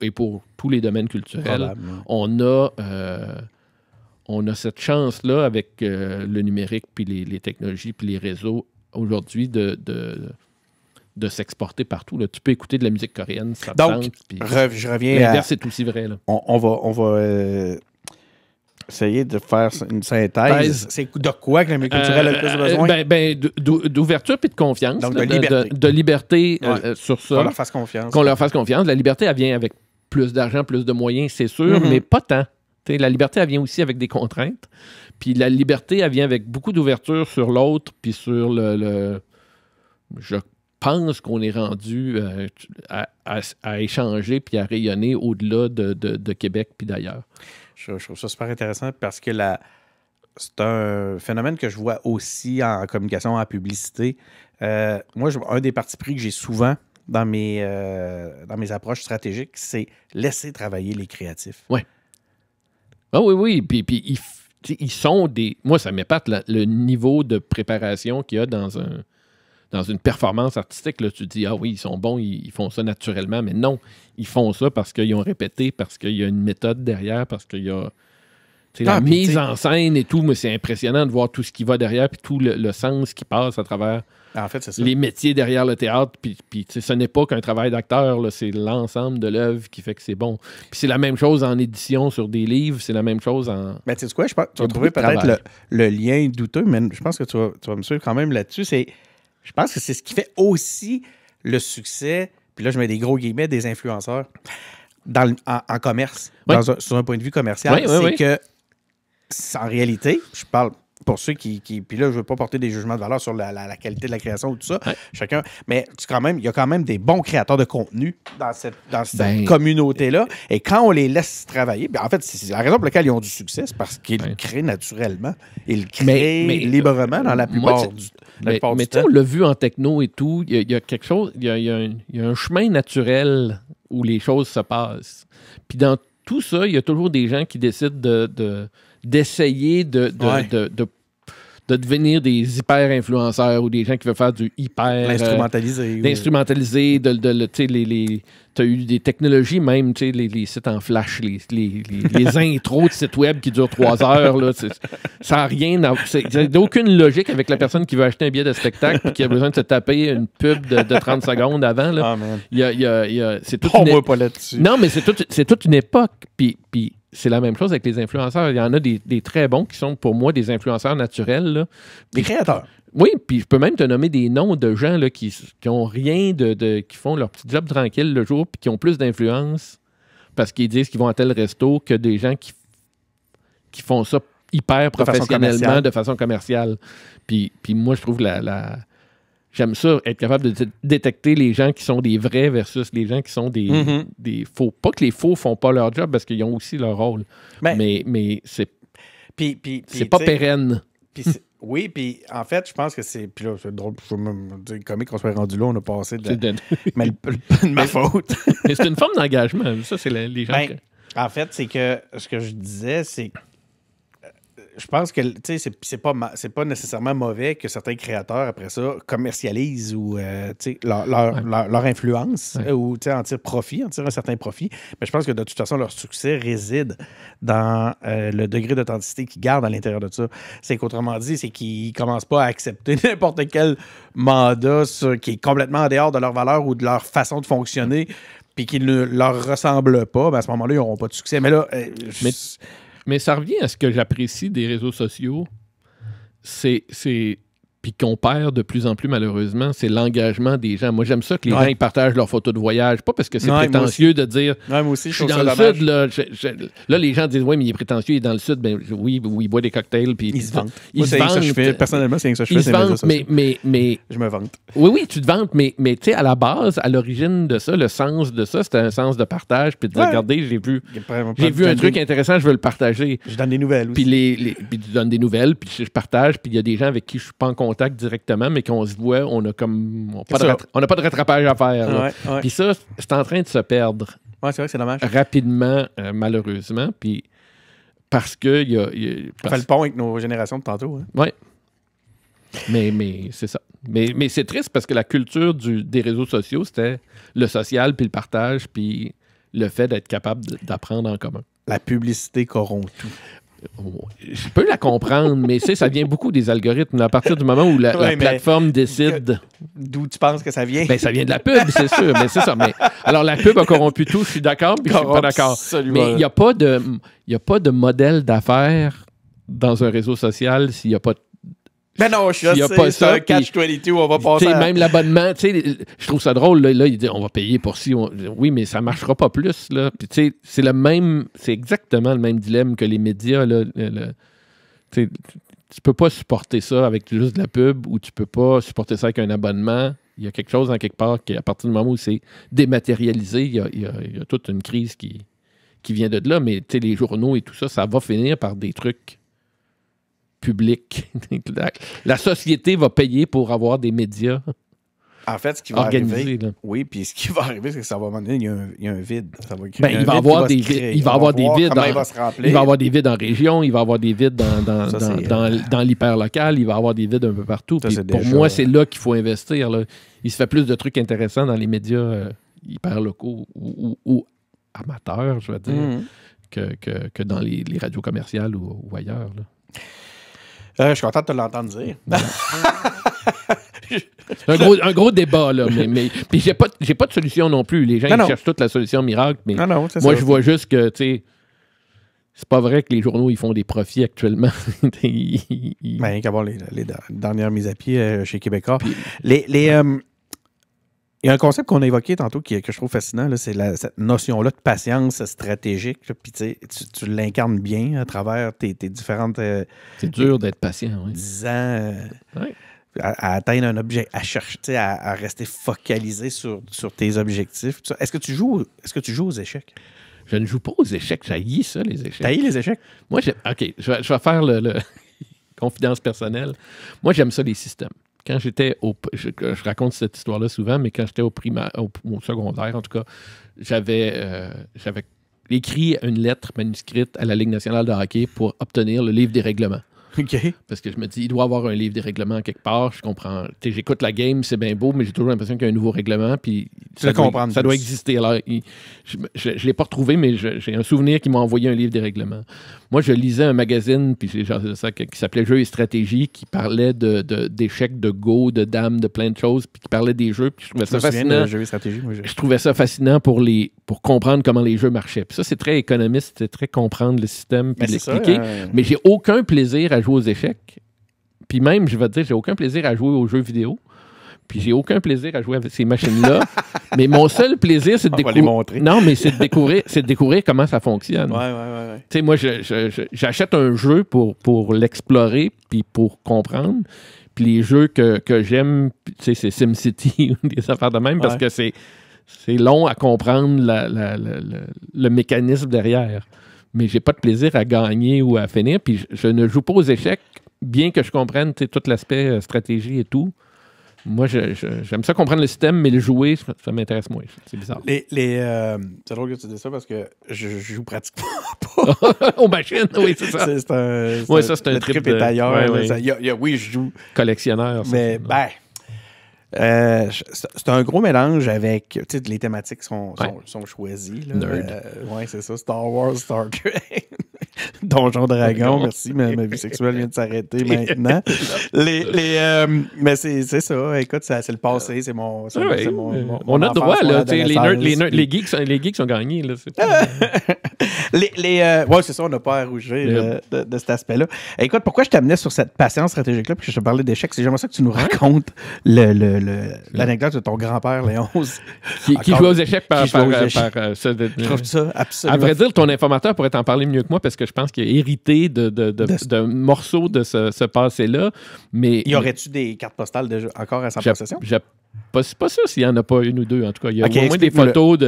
S3: et pour tous les domaines culturels. On a cette chance-là avec le numérique, puis les technologies, puis les réseaux aujourd'hui de s'exporter partout. Là. Tu peux écouter de la musique coréenne, ça
S2: Donc,
S3: tente, puis
S2: je reviens
S3: l'inverse, c'est aussi vrai. Là.
S2: On va essayer de faire une synthèse. C'est de quoi que le milieu culturel a le plus besoin?
S3: D'ouverture puis de confiance.
S2: Donc, de liberté.
S3: De liberté sur ça.
S2: Qu'on leur fasse confiance.
S3: Qu'on leur fasse confiance. La liberté, elle vient avec plus d'argent, plus de moyens, c'est sûr, mais pas tant. T'sais, la liberté, elle vient aussi avec des contraintes. Puis la liberté, elle vient avec beaucoup d'ouverture sur l'autre, puis sur je pense qu'on est rendu à échanger puis à rayonner au-delà de Québec puis d'ailleurs.
S2: Je trouve ça super intéressant parce que c'est un phénomène que je vois aussi en communication, en publicité. Moi, un des partis pris que j'ai souvent dans mes approches stratégiques, c'est laisser travailler les créatifs.
S3: Ouais. Ah oui. Puis ils sont des... Moi, ça m'épate le niveau de préparation qu'il y a dans une performance artistique. Là, tu te dis, ah oui, ils sont bons, ils font ça naturellement. Mais non, ils font ça parce qu'ils ont répété, parce qu'il y a une méthode derrière, parce qu'il y a la mise en scène et tout. Moi, c'est impressionnant de voir tout ce qui va derrière, puis tout le sens qui passe à travers
S2: c'est ça.
S3: Les métiers derrière le théâtre. Puis ce n'est pas qu'un travail d'acteur, là, c'est l'ensemble de l'œuvre qui fait que c'est bon. Puis c'est la même chose en édition sur des livres, c'est la même chose en...
S2: Mais tu sais quoi, je pense, tu vas trouver peut-être le lien douteux, mais je pense que tu vas me suivre quand même là-dessus. Je pense que c'est ce qui fait aussi le succès, puis là, je mets des gros guillemets, des influenceurs en commerce, sur un point de vue commercial. C'est que, en réalité, je parle pour ceux qui puis là, je ne veux pas porter des jugements de valeur sur la qualité de la création ou tout ça.
S3: Ouais.
S2: Chacun. Mais il y a quand même des bons créateurs de contenu dans cette communauté-là. Et quand on les laisse travailler, en fait, c'est la raison pour laquelle ils ont du succès, c'est parce qu'ils le créent naturellement. Ils le créent librement dans la plupart du temps.
S3: Mais on l'a vu en techno et tout, il y a quelque chose, il y a un chemin naturel où les choses se passent. Puis dans tout ça, il y a toujours des gens qui décident d'essayer de devenir des hyper-influenceurs ou des gens qui veulent faire du hyper...
S2: L'instrumentaliser.
S3: Tu as eu des technologies même, les sites en flash, les intros de sites web qui durent 3 heures, là, ça n'a rien... Ça n'a aucune logique avec la personne qui veut acheter un billet de spectacle et qui a besoin de se taper une pub de 30 secondes avant. Là. C'est toute
S2: moi pas là-dessus.
S3: Non, mais c'est toute une époque. Puis c'est la même chose avec les influenceurs. Il y en a des très bons qui sont, pour moi, des influenceurs naturels. Là.
S2: Des créateurs.
S3: Oui, puis je peux même te nommer des noms de gens là, qui ont rien qui font leur petit job tranquille le jour puis qui ont plus d'influence parce qu'ils disent qu'ils vont à tel resto que des gens qui font ça hyper professionnellement, de façon commerciale. Puis moi, je trouve j'aime ça, être capable de détecter les gens qui sont des vrais versus les gens qui sont des faux. Pas que les faux font pas leur job parce qu'ils ont aussi leur rôle. Mais c'est pas pérenne.
S2: Oui, puis en fait, je pense que c'est... Puis là, c'est drôle, je peux me dire, comique qu'on soit rendu là, on a passé de... mais de ma faute.
S3: Mais c'est une forme d'engagement. Ça, c'est les gens...
S2: En fait, c'est que ce que je disais, c'est... Je pense que c'est pas nécessairement mauvais que certains créateurs, après ça, commercialisent ou leur influence ou en tirent profit, en tirent un certain profit. Mais je pense que de toute façon, leur succès réside dans le degré d'authenticité qu'ils gardent à l'intérieur de ça. C'est qu'autrement dit, c'est qu'ils ne commencent pas à accepter n'importe quel mandat qui est complètement en dehors de leur valeur ou de leur façon de fonctionner puis qui ne leur ressemble pas. Ben à ce moment-là, ils n'auront pas de succès. Mais là...
S3: Mais ça revient à ce que j'apprécie des réseaux sociaux, puis qu'on perd de plus en plus malheureusement, c'est l'engagement des gens. Moi, j'aime ça que les gens ils partagent leurs photos de voyage, pas parce que c'est prétentieux de dire
S2: moi aussi,
S3: je suis dans le sud. Là, les gens disent oui, mais il est prétentieux, il est dans le sud. Ben oui, il boit des cocktails. Puis
S2: ils se vantent. Personnellement, c'est ça que je fais.
S3: Ils se vantent, mais
S2: je me vante.
S3: Oui, tu te vantes, mais tu sais, à la base, à l'origine de ça, le sens de ça, c'était un sens de partage, puis de dire, regardez, j'ai vu un truc intéressant, je veux le partager.
S2: Je donne des nouvelles aussi.
S3: Puis tu donnes des nouvelles, puis je partage, puis il y a des gens avec qui je suis pas en contact directement, mais qu'on se voit, on n'a pas de rattrapage à faire. Puis ça, c'est en train de se perdre.
S2: Oui, c'est vrai que c'est dommage.
S3: Rapidement, malheureusement, puis parce que
S2: on fait le pont avec nos générations de tantôt. Hein.
S3: Oui. Mais c'est ça. Mais c'est triste parce que la culture des réseaux sociaux, c'était le social, puis le partage, puis le fait d'être capable d'apprendre en commun.
S2: La publicité corrompt tout.
S3: Je peux la comprendre, mais ça vient beaucoup des algorithmes. À partir du moment où la plateforme décide...
S2: D'où tu penses que ça vient?
S3: Ben, ça vient de la pub, c'est sûr. Mais c'est ça. Mais, alors, la pub a corrompu tout, je suis d'accord, puis je suis pas d'accord.
S2: Absolument.
S3: Mais il n'y a pas de modèle d'affaires dans un réseau social s'il n'y a pas de...
S2: Mais non, c'est un catch-22, on va passer
S3: Même l'abonnement, je trouve ça drôle, là, il dit on va payer pour ci. Oui, mais ça ne marchera pas plus. Là. Puis, c'est exactement le même dilemme que les médias. Là, tu peux pas supporter ça avec juste de la pub ou tu peux pas supporter ça avec un abonnement. Il y a quelque chose en quelque part qui, à partir du moment où c'est dématérialisé, il y a toute une crise qui vient de là. Mais les journaux et tout ça, ça va finir par des trucs public. La société va payer pour avoir des médias
S2: en fait, ce qui va arriver,
S3: là.
S2: Oui, puis ce qui va arriver, c'est que ça va mener, il y a un vide. Ça va
S3: créer il va y avoir des vides. Il va y avoir des vides. Il va y avoir des vides en région, il va y avoir des vides dans l'hyperlocal, il va y avoir des vides un peu partout. Pour moi, c'est là qu'il faut investir. Là. Il se fait plus de trucs intéressants dans les médias hyperlocaux ou amateurs, je veux dire, que dans les radios commerciales ou ailleurs. Là.
S2: Je suis content de te l'entendre dire.
S3: un gros débat, là. Mais puis j'ai pas de solution non plus. Les gens ils cherchent toute la solution miracle, mais moi, je vois juste que, c'est pas vrai que les journaux, ils font des profits actuellement.
S2: Rien qu'à voir les dernières mises à pied chez Québécois. Il y a un concept qu'on a évoqué tantôt que je trouve fascinant, là, c'est cette notion-là de patience stratégique. Puis tu l'incarnes bien à travers tes différentes...
S3: c'est dur d'être patient, oui.
S2: 10 ans à atteindre un objet, à chercher, à rester focalisé sur tes objectifs. Est-ce que tu joues aux échecs?
S3: Je ne joue pas aux échecs. J'haïs ça, les échecs.
S2: T'haïs les échecs?
S3: Moi, OK, je vais faire le confidence personnelle. Moi, j'aime ça, les systèmes. Quand j'étais je raconte cette histoire-là souvent, mais quand j'étais au secondaire, en tout cas, j'avais écrit une lettre manuscrite à la Ligue nationale de hockey pour obtenir le livre des règlements.
S2: OK.
S3: Parce que je me dis, il doit y avoir un livre des règlements quelque part. Je comprends. J'écoute la game, c'est bien beau, mais j'ai toujours l'impression qu'il y a un nouveau règlement. Puis ça doit exister. Alors, je ne l'ai pas retrouvé, mais j'ai un souvenir qu'il m'a envoyé un livre des règlements. Moi, je lisais un magazine puis qui s'appelait Jeux et stratégie, qui parlait d'échecs, de Go, de dames, de plein de choses, puis qui parlait des jeux. Puis je trouvais ça fascinant.
S2: Jeux et stratégie,
S3: je trouvais ça fascinant pour comprendre comment les jeux marchaient. Puis ça, c'est très économiste, c'est très comprendre le système puis l'expliquer. Mais j'ai aucun plaisir à jouer aux échecs. Puis même, je vais te dire, j'ai aucun plaisir à jouer aux jeux vidéo. Puis j'ai aucun plaisir à jouer avec ces machines-là. Mais mon seul plaisir, c'est de découvrir. Non, mais c'est de découvrir comment ça fonctionne.
S2: Ouais.
S3: Tu sais, moi, j'achète un jeu pour l'explorer puis pour comprendre. Puis les jeux que j'aime, tu sais, c'est SimCity ou des affaires de même, parce que c'est long à comprendre le mécanisme derrière. Mais j'ai pas de plaisir à gagner ou à finir. Puis je ne joue pas aux échecs, bien que je comprenne tout l'aspect stratégie et tout. Moi, j'aime ça comprendre le système, mais le jouer, ça m'intéresse moins. C'est bizarre.
S2: C'est drôle que tu dis ça parce que je joue pratiquement pas.
S3: Aux machines, oui, c'est ça.
S2: C'est un trip est ailleurs. Oui, je joue.
S3: Collectionneur.
S2: Mais, c'est un gros mélange avec... Tu sais, les thématiques sont choisies. Là.
S3: Nerd.
S2: Oui, c'est ça. Star Wars, Star Trek, Donjon Dragon, merci, ma vie sexuelle vient de s'arrêter maintenant. Mais c'est ça. Écoute, c'est le passé, c'est mon
S3: on a le droit, là. Les geeks sont gagnés, là.
S2: Oui, c'est ça, on n'a pas à rougir de cet aspect-là. Écoute, pourquoi je t'amenais sur cette patience stratégique-là, puis que je te parlais d'échecs, c'est j'aimerais ça que tu nous racontes l'anecdote de ton grand-père, Léonce.
S3: Qui jouait aux échecs par
S2: je trouve ça absolument...
S3: À vrai dire, ton informateur pourrait t'en parler mieux que moi, parce que je pense qu'il a hérité de morceaux de ce passé-là. Mais
S2: y aurait-tu des cartes postales encore à sa possession?
S3: C'est pas ça s'il n'y en a pas une ou deux, en tout cas. Il y a au moins des photos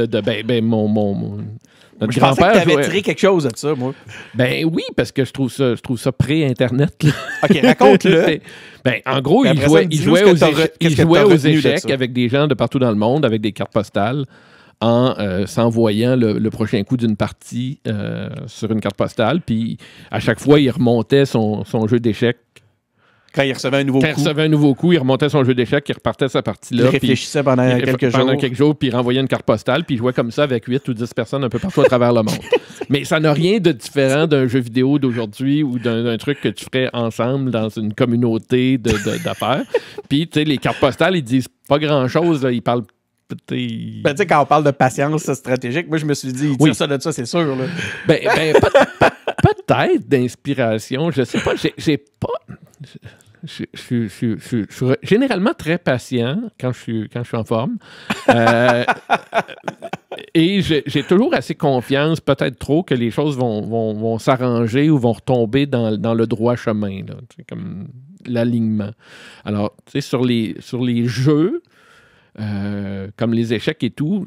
S3: notre
S2: je
S3: grand-père.
S2: Pensais que tu avais tiré quelque chose de ça, moi.
S3: Ben oui, parce que je trouve ça pré-Internet.
S2: OK, raconte-le.
S3: En gros, il jouait aux échecs avec des gens de partout dans le monde, avec des cartes postales, en s'envoyant le prochain coup d'une partie sur une carte postale. Puis à chaque fois, il remontait son jeu d'échecs.
S2: Quand il recevait un nouveau coup.
S3: Il remontait son jeu d'échecs, il repartait sa partie-là.
S2: Il réfléchissait pendant quelques jours,
S3: puis il renvoyait une carte postale, puis il jouait comme ça avec 8 ou 10 personnes un peu partout à travers le monde. Mais ça n'a rien de différent d'un jeu vidéo d'aujourd'hui ou d'un truc que tu ferais ensemble dans une communauté d'affaires. Puis, tu sais, les cartes postales, ils disent pas grand-chose, là. Ils parlent...
S2: tu sais, quand on parle de patience stratégique, moi, je me suis dit, il tire ça de ça, c'est sûr. Là.
S3: Peut-être d'inspiration, je sais pas. J'ai pas... Je suis généralement très patient quand je suis en forme. Et j'ai toujours assez confiance, peut-être trop, que les choses vont s'arranger ou vont retomber dans le droit chemin. Là, comme l'alignement. Alors, tu sais, sur les jeux, comme les échecs et tout,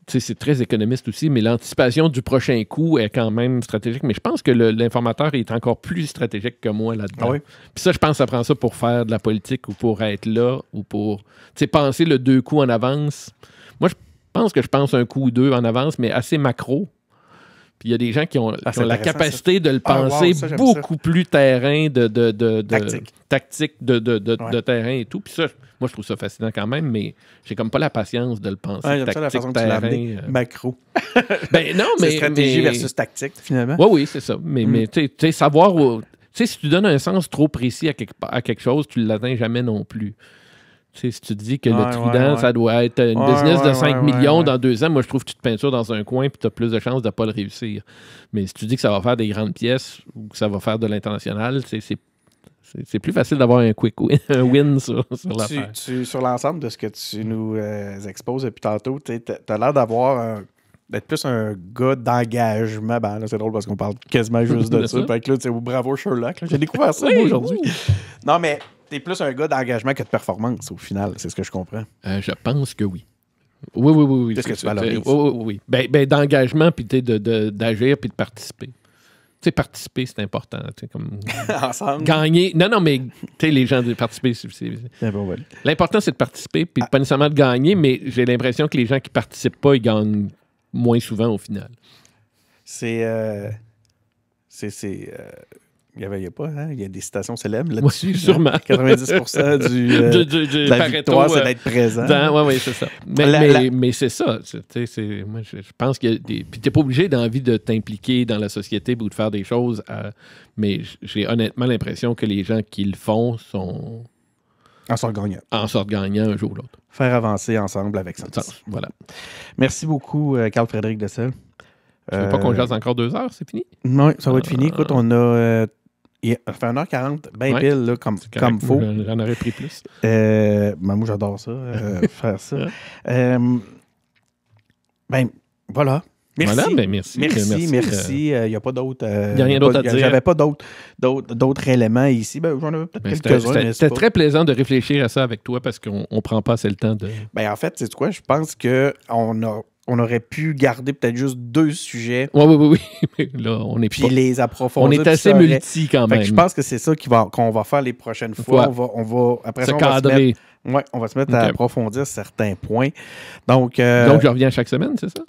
S3: c'est très économiste aussi, mais l'anticipation du prochain coup est quand même stratégique. Mais je pense que l'informateur est encore plus stratégique que moi là-dedans.
S2: Ah oui?
S3: Puis ça, je pense que ça prend ça pour faire de la politique ou pour être là ou pour penser le 2 coups en avance. Moi, je pense un coup ou 2 en avance, mais assez macro. Puis il y a des gens qui ont la capacité de le penser beaucoup plus terrain, tactique de terrain et tout. Puis ça, moi, je trouve ça fascinant quand même, mais j'ai comme pas la patience de le penser.
S2: J'aime ça la façon que tu l'as amené. Macro.
S3: C'est
S2: stratégie versus tactique, finalement.
S3: Oui, c'est ça. Mais tu sais, savoir... Tu sais, si tu donnes un sens trop précis à quelque chose, tu ne l'atteins jamais non plus. Tu sais, si tu te dis que le trident, ça doit être une business de 5 millions dans 2 ans, moi, je trouve que tu te peintures dans un coin et tu as plus de chances de ne pas le réussir. Mais si tu dis que ça va faire des grandes pièces ou que ça va faire de l'international, C'est plus facile d'avoir un quick win, un win sur l'affaire.
S2: Sur l'ensemble de ce que tu nous exposes depuis tantôt, tu as l'air d'être plus un gars d'engagement. Ben là, c'est drôle parce qu'on parle quasiment juste de ça. Fait que là, bravo Sherlock. J'ai découvert ça aujourd'hui. Non, mais t'es plus un gars d'engagement que de performance au final. C'est ce que je comprends.
S3: Je pense que oui. Oui.
S2: Qu'est-ce que tu valorises?
S3: Oui. Ben, d'engagement, puis d'agir, puis de participer. Tu sais, participer, c'est important. Comme
S2: ensemble.
S3: Gagner. Non, mais tu sais, les gens de participer, l'important, c'est de participer, puis pas nécessairement de gagner, mais j'ai l'impression que les gens qui participent pas, ils gagnent moins souvent au final.
S2: Il y a pas, hein? Il y a des citations célèbres là-dessus.
S3: Oui, sûrement.
S2: 90% de la victoire, c'est d'être présent.
S3: Oui, c'est ça. Mais c'est ça. Moi, je pense qu'il y a des... Puis t'es pas obligé d'envie de t'impliquer dans la société ou de faire des choses. Mais j'ai honnêtement l'impression que les gens qui le font sont...
S2: En sortent gagnants
S3: un jour ou l'autre.
S2: Faire avancer ensemble avec ça.
S3: Voilà.
S2: Merci beaucoup, Carl-Frédéric Dessel.
S3: Tu veux pas qu'on jase encore 2 heures, c'est fini?
S2: Non, ça va être fini. Écoute, on a... Il a fait 1h40, bien pile, là, comme faut.
S3: J'en aurais pris plus.
S2: Moi, j'adore ça, faire ça. Voilà. Merci.
S3: Voilà, merci.
S2: Il n'y a pas d'autres...
S3: Il n'y a rien d'autre à dire.
S2: J'avais pas d'autres éléments ici. J'en avais peut-être quelques-uns.
S3: C'était très plaisant de réfléchir à ça avec toi parce qu'on ne prend pas assez le temps de...
S2: En fait, c'est quoi? Je pense qu'on aurait pu garder peut-être juste 2 sujets.
S3: Oui. Mais là, on est
S2: puis les approfondir.
S3: On est assez multi quand même.
S2: Je pense que c'est ça qu'on va faire les prochaines fois. On va après
S3: se
S2: ça,
S3: cadrer.
S2: On va se mettre à approfondir certains points. Donc,
S3: je reviens chaque semaine, c'est ça?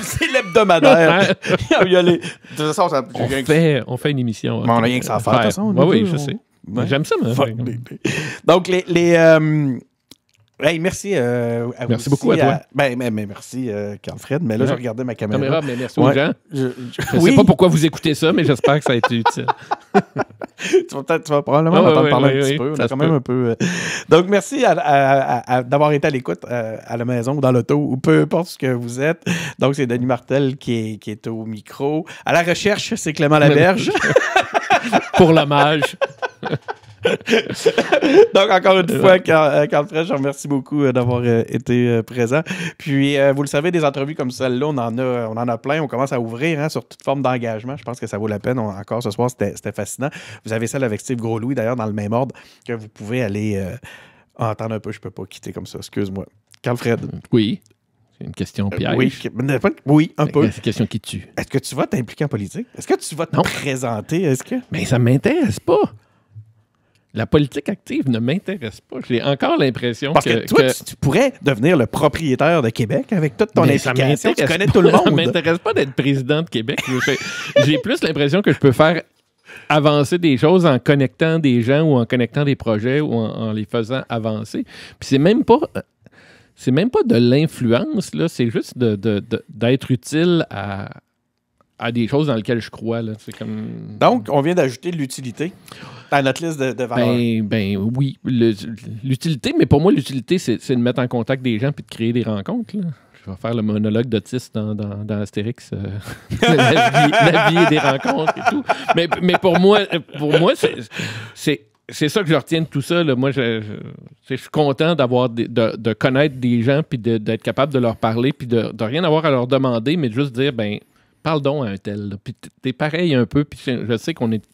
S2: C'est l'hebdomadaire. De toute façon,
S3: on fait une émission.
S2: On n'a rien que ça à faire, de toute façon.
S3: Oui, je sais. J'aime ça, moi.
S2: Donc, hey, merci à vous.
S3: Merci beaucoup à toi.
S2: Merci, Carl-Fred. Mais là, je regardais ma caméra.
S3: Mais merci aux gens. Je ne sais pas pourquoi vous écoutez ça, mais j'espère que ça a été utile.
S2: tu vas probablement m'entendre parler un petit peu. On a quand même un peu... Donc, merci d'avoir été à l'écoute à la maison ou dans l'auto ou peu importe ce que vous êtes. Donc, c'est Denis Martel qui est au micro. À la recherche, c'est Clément Laberge.
S3: Pour l'hommage.
S2: Donc, encore une fois, Carl-Fred, je vous remercie beaucoup d'avoir été présent. Puis, vous le savez, des entrevues comme celle-là, on en a plein. On commence à ouvrir sur toute forme d'engagement. Je pense que ça vaut la peine. Encore ce soir, c'était fascinant. Vous avez celle avec Steve Gros-Louis, d'ailleurs, dans le même ordre, que vous pouvez aller entendre un peu. Je ne peux pas quitter comme ça. Excuse-moi. Carl-Fred.
S3: Oui. C'est une question piège.
S2: Oui, un peu.
S3: C'est une question qui tue.
S2: Est-ce que tu vas t'impliquer en politique? Est-ce que tu vas te présenter?
S3: Mais ça ne m'intéresse pas. La politique active ne m'intéresse pas. J'ai encore l'impression
S2: que toi, tu pourrais devenir le propriétaire de Québec avec toute ton implication. Tu connais tout le monde.
S3: Ça ne m'intéresse pas d'être président de Québec. J'ai plus l'impression que je peux faire avancer des choses en connectant des gens ou en connectant des projets ou en les faisant avancer. Puis c'est même pas de l'influence, là. C'est juste d'être utile à des choses dans lesquelles je crois. Là. C'est comme...
S2: Donc, on vient d'ajouter l'utilité à notre liste de valeurs.
S3: Oui, l'utilité, mais pour moi, l'utilité, c'est de mettre en contact des gens puis de créer des rencontres. Là. Je vais faire le monologue d'autiste dans Astérix. La vie et des rencontres et tout. Mais pour moi c'est ça que je retiens de tout ça. Là. Moi, je suis content de connaître des gens puis d'être capable de leur parler puis de rien avoir à leur demander, mais de juste dire, parle donc à un tel. Là. Puis t'es pareil un peu, puis je sais qu'on est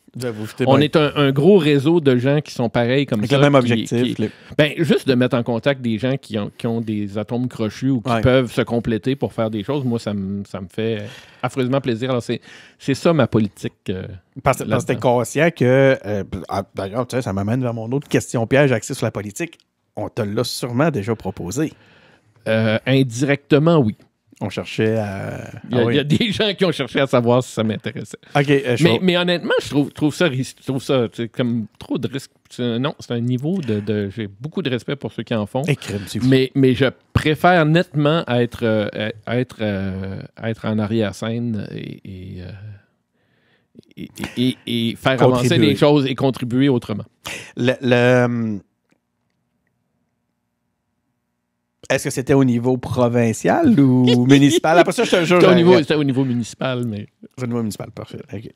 S3: un gros réseau de gens qui sont pareils comme ça.
S2: Avec le même objectif.
S3: Juste de mettre en contact des gens qui ont des atomes crochus ou qui peuvent se compléter pour faire des choses, moi, ça me fait affreusement plaisir. Alors, c'est ça ma politique.
S2: Parce que t'es conscient que... d'ailleurs, ça m'amène vers mon autre question piège axée sur la politique. On te l'a sûrement déjà proposé.
S3: Indirectement, oui.
S2: On cherchait à...
S3: Il y a des gens qui ont cherché à savoir si ça m'intéressait. Mais honnêtement, je trouve ça comme trop de risques. Non, c'est un niveau de j'ai beaucoup de respect pour ceux qui en font. Mais je préfère nettement être en arrière-scène et faire avancer les choses et contribuer autrement.
S2: Est-ce que c'était au niveau provincial ou municipal? Après ça, je te jure.
S3: C'était au niveau municipal, mais...
S2: Au niveau municipal, parfait. OK.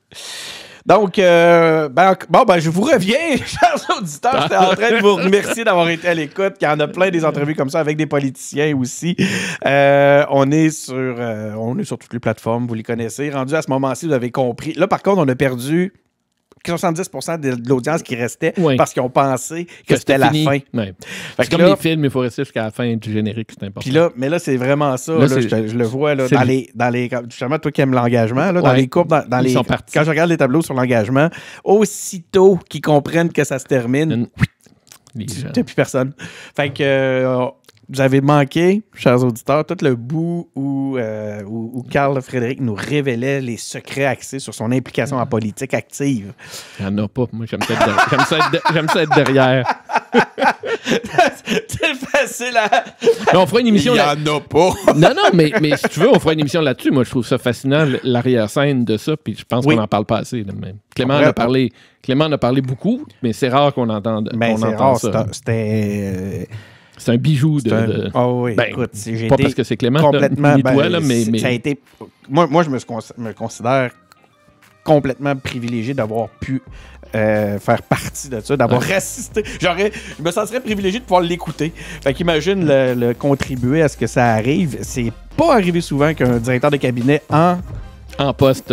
S2: Donc, je vous reviens, chers auditeurs. J'étais en train de vous remercier d'avoir été à l'écoute. Il y en a plein des entrevues comme ça avec des politiciens aussi. On est sur toutes les plateformes, vous les connaissez. Rendu à ce moment-ci, vous avez compris. Là, par contre, on a perdu 70% de l'audience qui restait parce qu'ils ont pensé que c'était la fin.
S3: Ouais. C'est comme les films, il faut rester jusqu'à la fin du générique, c'est important.
S2: Puis là, mais là, c'est vraiment ça. Là, je le vois là, dans les. Justement, toi qui aimes l'engagement, là, dans les courbes, dans les. Quand je regarde les tableaux sur l'engagement, aussitôt qu'ils comprennent que ça se termine, il n'y a plus personne. Fait que. Vous avez manqué, chers auditeurs, tout le bout où Carl Frédéric nous révélait les secrets axés sur son implication en politique active.
S3: Il n'y en a pas. Moi, j'aime ça être derrière.
S2: C'est facile à...
S3: Mais on fera une émission...
S2: Il n'y en a pas.
S3: Non, mais si tu veux, on fera une émission là-dessus. Moi, je trouve ça fascinant, l'arrière-scène de ça, puis je pense qu'on n'en parle pas assez. Là, même. Clément en a parlé beaucoup, mais c'est rare qu'on entende, ça. C'est un bijou de...
S2: Oh oui, écoute, j'ai
S3: pas
S2: été
S3: parce que c'est Clément,
S2: complètement...
S3: mais...
S2: Ça a été... Moi, je me considère complètement privilégié d'avoir pu faire partie de ça, d'avoir assisté. Je me sentirais privilégié de pouvoir l'écouter. Fait qu'imagine le contribuer à ce que ça arrive. C'est pas arrivé souvent qu'un directeur de cabinet en poste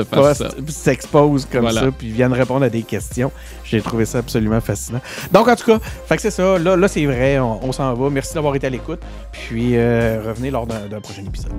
S2: s'expose comme ça, puis vienne répondre à des questions. J'ai trouvé ça absolument fascinant. Donc, en tout cas, fait que c'est ça. Là c'est vrai, on s'en va. Merci d'avoir été à l'écoute. Puis, revenez lors d'un prochain épisode.